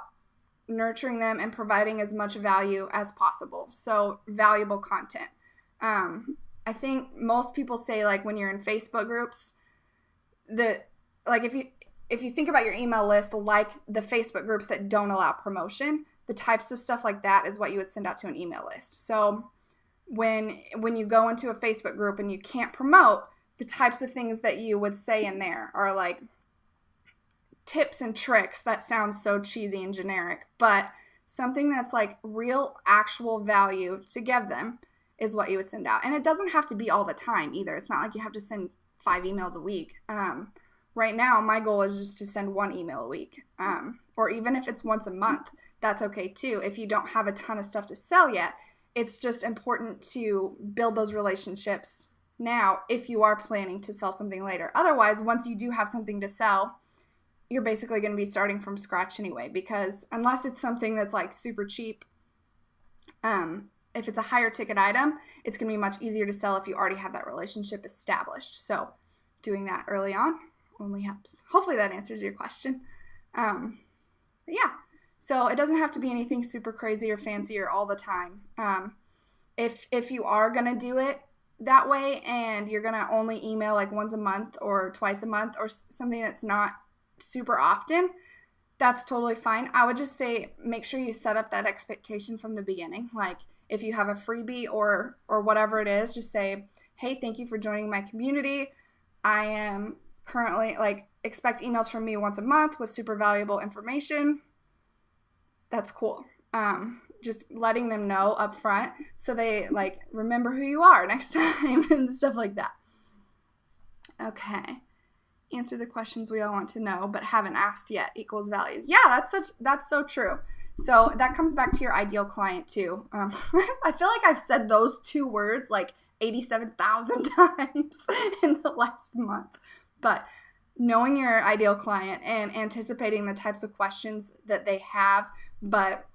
nurturing them and providing as much value as possible. So valuable content. I think most people say, like, when you're in Facebook groups, if you think about your email list, like the Facebook groups that don't allow promotion, the types of stuff like that is what you would send out to an email list. So when you go into a Facebook group and you can't promote, the types of things that you would say in there are like tips and tricks. That sounds so cheesy and generic, but something that's like real actual value to give them is what you would send out. And it doesn't have to be all the time either. It's not like you have to send 5 emails a week. Right now, my goal is just to send 1 email a week. Or even if it's once a month, that's okay too. If you don't have a ton of stuff to sell yet, it's just important to build those relationships now if you are planning to sell something later. Otherwise, once you do have something to sell, you're basically going to be starting from scratch anyway, because unless it's something that's like super cheap, if it's a higher ticket item, it's going to be much easier to sell if you already have that relationship established. So doing that early on only helps. Hopefully that answers your question. But yeah, so it doesn't have to be anything super crazy or fancy or all the time. If you are going to do it that way and you're going to only email like once a month or twice a month or something that's not super often, that's totally fine. I would just say make sure you set up that expectation from the beginning. Like if you have a freebie or whatever it is, just say, hey, thank you for joining my community. I am currently expect emails from me once a month with super valuable information. That's cool. Just letting them know up front so they remember who you are next time and stuff like that. Okay. Answer the questions we all want to know but haven't asked yet equals value. Yeah, that's so true. So that comes back to your ideal client too. I feel like I've said those 2 words 87,000 times in the last month. But knowing your ideal client and anticipating the types of questions that they have but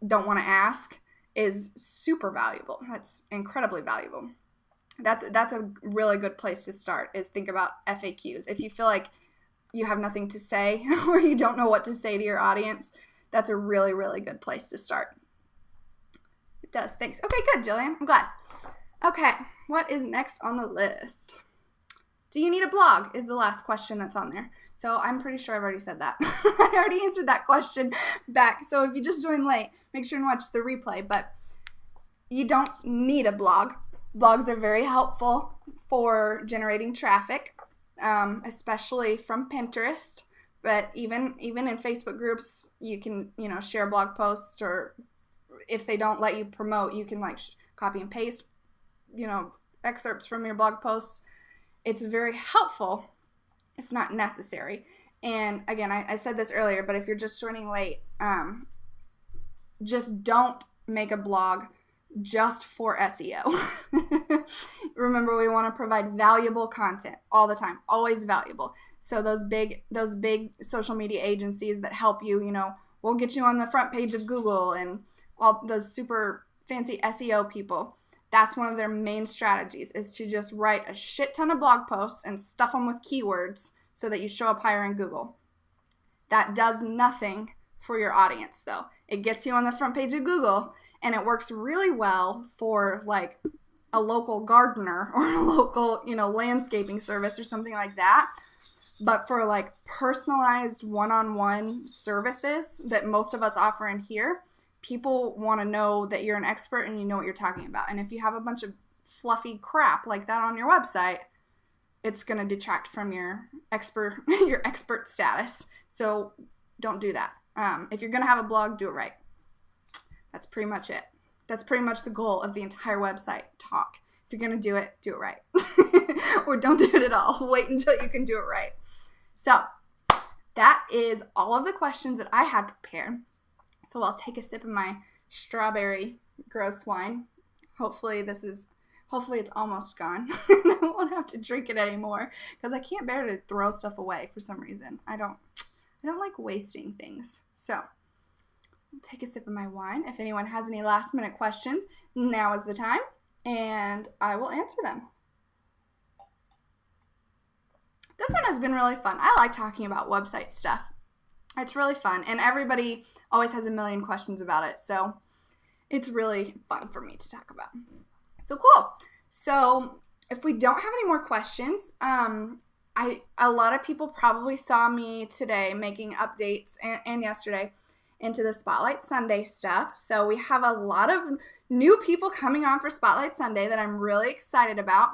don't want to ask is super valuable. That's incredibly valuable. That's a really good place to start, is think about FAQs. If you feel like you have nothing to say or you don't know what to say to your audience, that's a really, really good place to start. It does. Thanks. Okay, good, Jillian. I'm glad. Okay, what is next on the list? Do you need a blog is the last question that's on there. So I'm pretty sure I've already said that. I already answered that question back. So if you just joined late, make sure and watch the replay. But you don't need a blog. Blogs are very helpful for generating traffic, especially from Pinterest. But even in Facebook groups, you can, share blog posts, or if they don't let you promote, you can copy and paste, excerpts from your blog posts. It's very helpful. It's not necessary. And again, I said this earlier, but if you're just joining late, just don't make a blog just for SEO. Remember, we want to provide valuable content all the time, always valuable. So those big social media agencies that help you, we'll get you on the front page of Google, and all those super fancy SEO people. That's one of their main strategies, is to just write a shit ton of blog posts and stuff them with keywords so that you show up higher in Google. That does nothing for your audience, though. It gets you on the front page of Google, and it works really well for a local gardener or a local, landscaping service or something like that. But for personalized one-on-one services that most of us offer in here, people want to know that you're an expert and you know what you're talking about. And if you have a bunch of fluffy crap like that on your website, it's going to detract from your expert status. So don't do that. If you're going to have a blog, do it right. That's pretty much it. That's pretty much the goal of the entire website talk. If you're going to do it right. Or don't do it at all. Wait until you can do it right. So that is all of the questions that I had prepared. So I'll take a sip of my strawberry gross wine. Hopefully it's almost gone. I won't have to drink it anymore, because I can't bear to throw stuff away for some reason. I don't like wasting things. So I'll take a sip of my wine. If anyone has any last minute questions, now is the time, and I will answer them. This one has been really fun. I like talking about website stuff. It's really fun, and everybody always has a million questions about it, so it's really fun for me to talk about. So cool. So if we don't have any more questions, a lot of people probably saw me today making updates and yesterday into the Spotlight Sunday stuff. So we have a lot of new people coming on for Spotlight Sunday that I'm really excited about.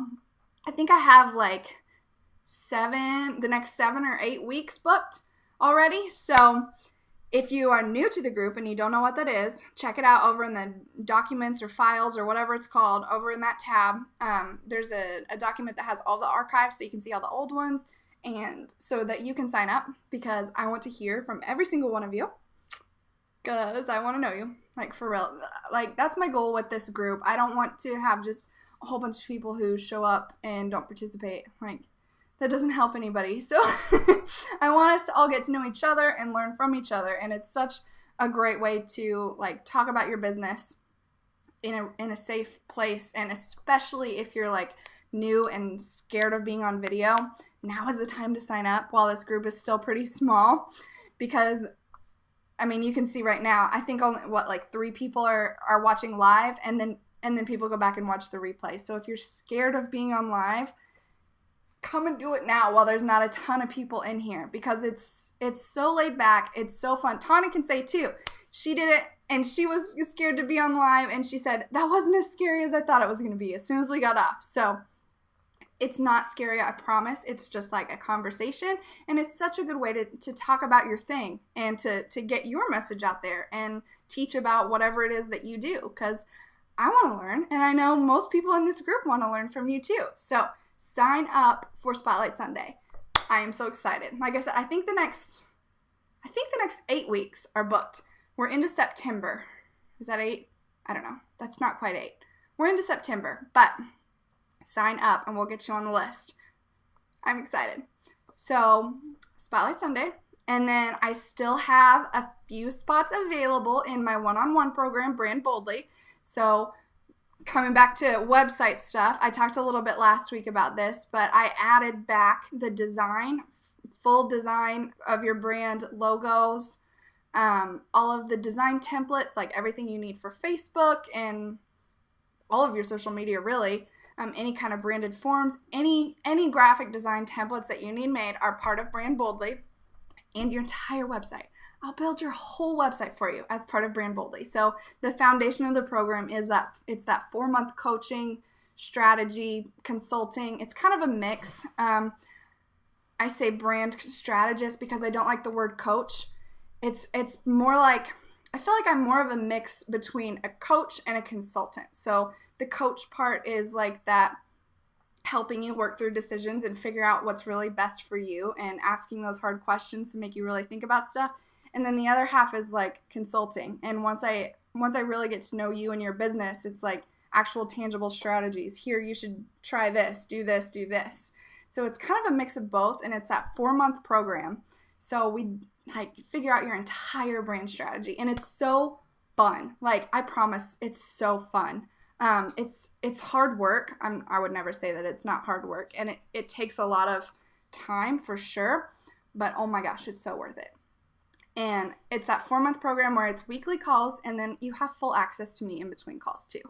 I think I have the next 7 or 8 weeks booked already. So if you are new to the group and you don't know what that is, check it out over in the documents or files or whatever it's called over in that tab. There's a document that has all the archives, so you can see all the old ones, and so that you can sign up, because I want to hear from every single one of you, because I want to know you, for real. That's my goal with this group. I don't want to have just a whole bunch of people who show up and don't participate. That doesn't help anybody. So I want us to all get to know each other and learn from each other. And it's such a great way to talk about your business in a safe place. And especially if you're new and scared of being on video, now is the time to sign up while this group is still pretty small. Because you can see right now, I think only 3 people are watching live, and then people go back and watch the replay. So if you're scared of being on live, come and do it now while there's not a ton of people in here, because it's so laid back. It's so fun. Tawny can say too. She did it, and she was scared to be on live, and she said, that wasn't as scary as I thought it was going to be as soon as we got off. So it's not scary, I promise. It's just a conversation, and it's such a good way to talk about your thing and to get your message out there and teach about whatever it is that you do, because I want to learn, and I know most people in this group want to learn from you too. So sign up for Spotlight Sunday. I am so excited. Like I said, I think the next 8 weeks are booked. We're into September. Is that 8? I don't know. That's not quite 8. We're into September, but sign up and we'll get you on the list. I'm excited. So Spotlight Sunday. And then I still have a few spots available in my one-on-one program, Brand Boldly. So coming back to website stuff, I talked a little bit last week about this, but I added back the design, full design of your brand logos, all of the design templates, like everything you need for Facebook and all of your social media, really. Any kind of branded forms, any graphic design templates that you need made are part of Brand Boldly, and your entire website. I'll build your whole website for you as part of Brand Boldly. So the foundation of the program is that it's that 4-month coaching, strategy, consulting. It's kind of a mix. I say brand strategist because I don't like the word coach. It's more like, I feel like I'm more of a mix between a coach and a consultant. So the coach part is like that, helping you work through decisions and figure out what's really best for you and asking those hard questions to make you really think about stuff. And then the other half is like consulting. And once I really get to know you and your business, it's like actual tangible strategies. Here, you should try this, do this, do this. So it's kind of a mix of both, and it's that 4-month program. So we like figure out your entire brand strategy, and it's so fun. Like, I promise, it's so fun. It's hard work. I would never say that it's not hard work, and it takes a lot of time for sure, but oh my gosh, it's so worth it. And it's that 4-month program where it's weekly calls, and then you have full access to me in between calls too.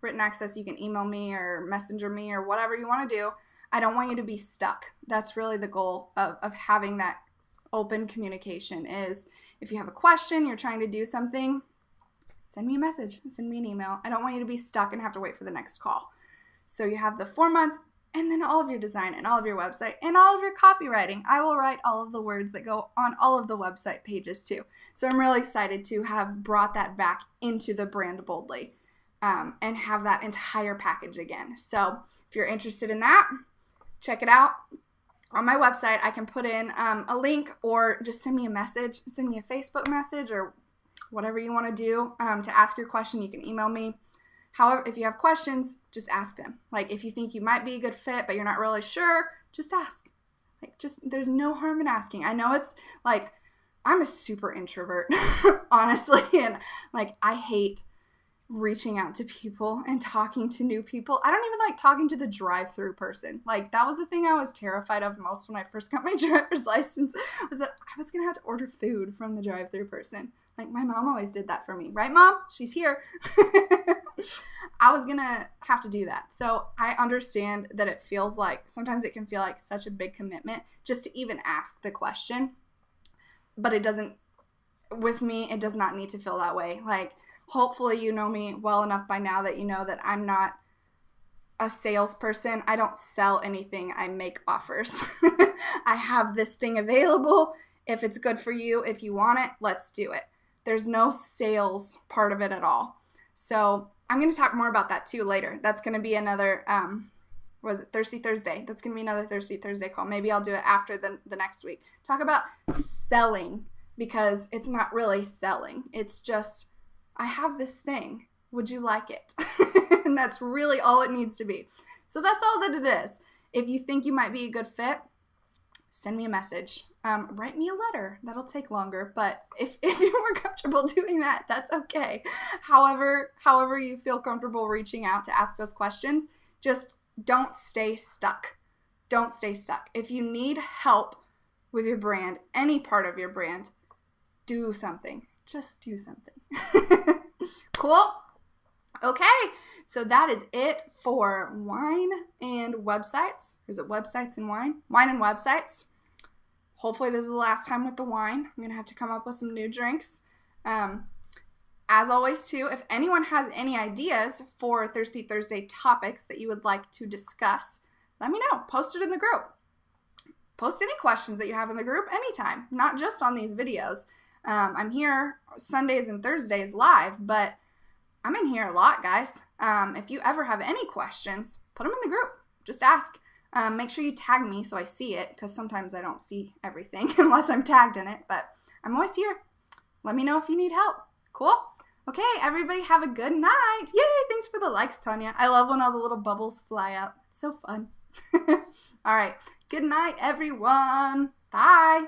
Written access, you can email me or messenger me or whatever you want to do. I don't want you to be stuck. That's really the goal of having that open communication, is if you have a question, you're trying to do something, send me a message, send me an email. I don't want you to be stuck and have to wait for the next call. So you have the 4 months, and then all of your design and all of your website and all of your copywriting. I will write all of the words that go on all of the website pages too. So I'm really excited to have brought that back into the Brand Boldly, and have that entire package again. So if you're interested in that, check it out. On my website, I can put in a link, or just send me a message, send me a Facebook message, or whatever you want to do to ask your question. You can email me. However, if you have questions, just ask them. Like, if you think you might be a good fit, but you're not really sure, just ask. Like, there's no harm in asking. I know it's like, I'm a super introvert, honestly, and like, I hate reaching out to people and talking to new people. I don't even like talking to the drive-through person. Like, that was the thing I was terrified of most when I first got my driver's license, was that I was gonna have to order food from the drive-through person. Like, my mom always did that for me. Right, Mom? She's here. I was gonna have to do that. So I understand that it feels like, sometimes it can feel like such a big commitment just to even ask the question. But it doesn't, with me, it does not need to feel that way. Like, hopefully you know me well enough by now that you know that I'm not a salesperson. I don't sell anything. I make offers. I have this thing available. If it's good for you, if you want it, let's do it. There's no sales part of it at all. So I'm going to talk more about that too later. That's going to be another, was it Thirsty Thursday? That's going to be another Thirsty Thursday call. Maybe I'll do it after the next week. Talk about selling, because it's not really selling. It's just, I have this thing. Would you like it? And that's really all it needs to be. So that's all that it is. If you think you might be a good fit, send me a message. Write me a letter. That'll take longer, but if you're more comfortable doing that, that's okay. However you feel comfortable reaching out to ask those questions, just don't stay stuck. Don't stay stuck. If you need help with your brand, any part of your brand, do something. Just do something. Cool? Okay, so that is it for wine and websites. Or is it websites and wine? Wine and websites. Hopefully this is the last time with the wine. I'm going to have to come up with some new drinks. As always, too, if anyone has any ideas for Thirsty Thursday topics that you would like to discuss, let me know. Post it in the group. Post any questions that you have in the group anytime, not just on these videos. I'm here Sundays and Thursdays live, but I'm in here a lot, guys. If you ever have any questions, put them in the group. Just ask. Make sure you tag me so I see it, because sometimes I don't see everything unless I'm tagged in it, but I'm always here. Let me know if you need help. Cool? Okay, everybody have a good night. Yay, thanks for the likes, Tanya. I love when all the little bubbles fly out. It's so fun. All right, Good night, everyone. Bye.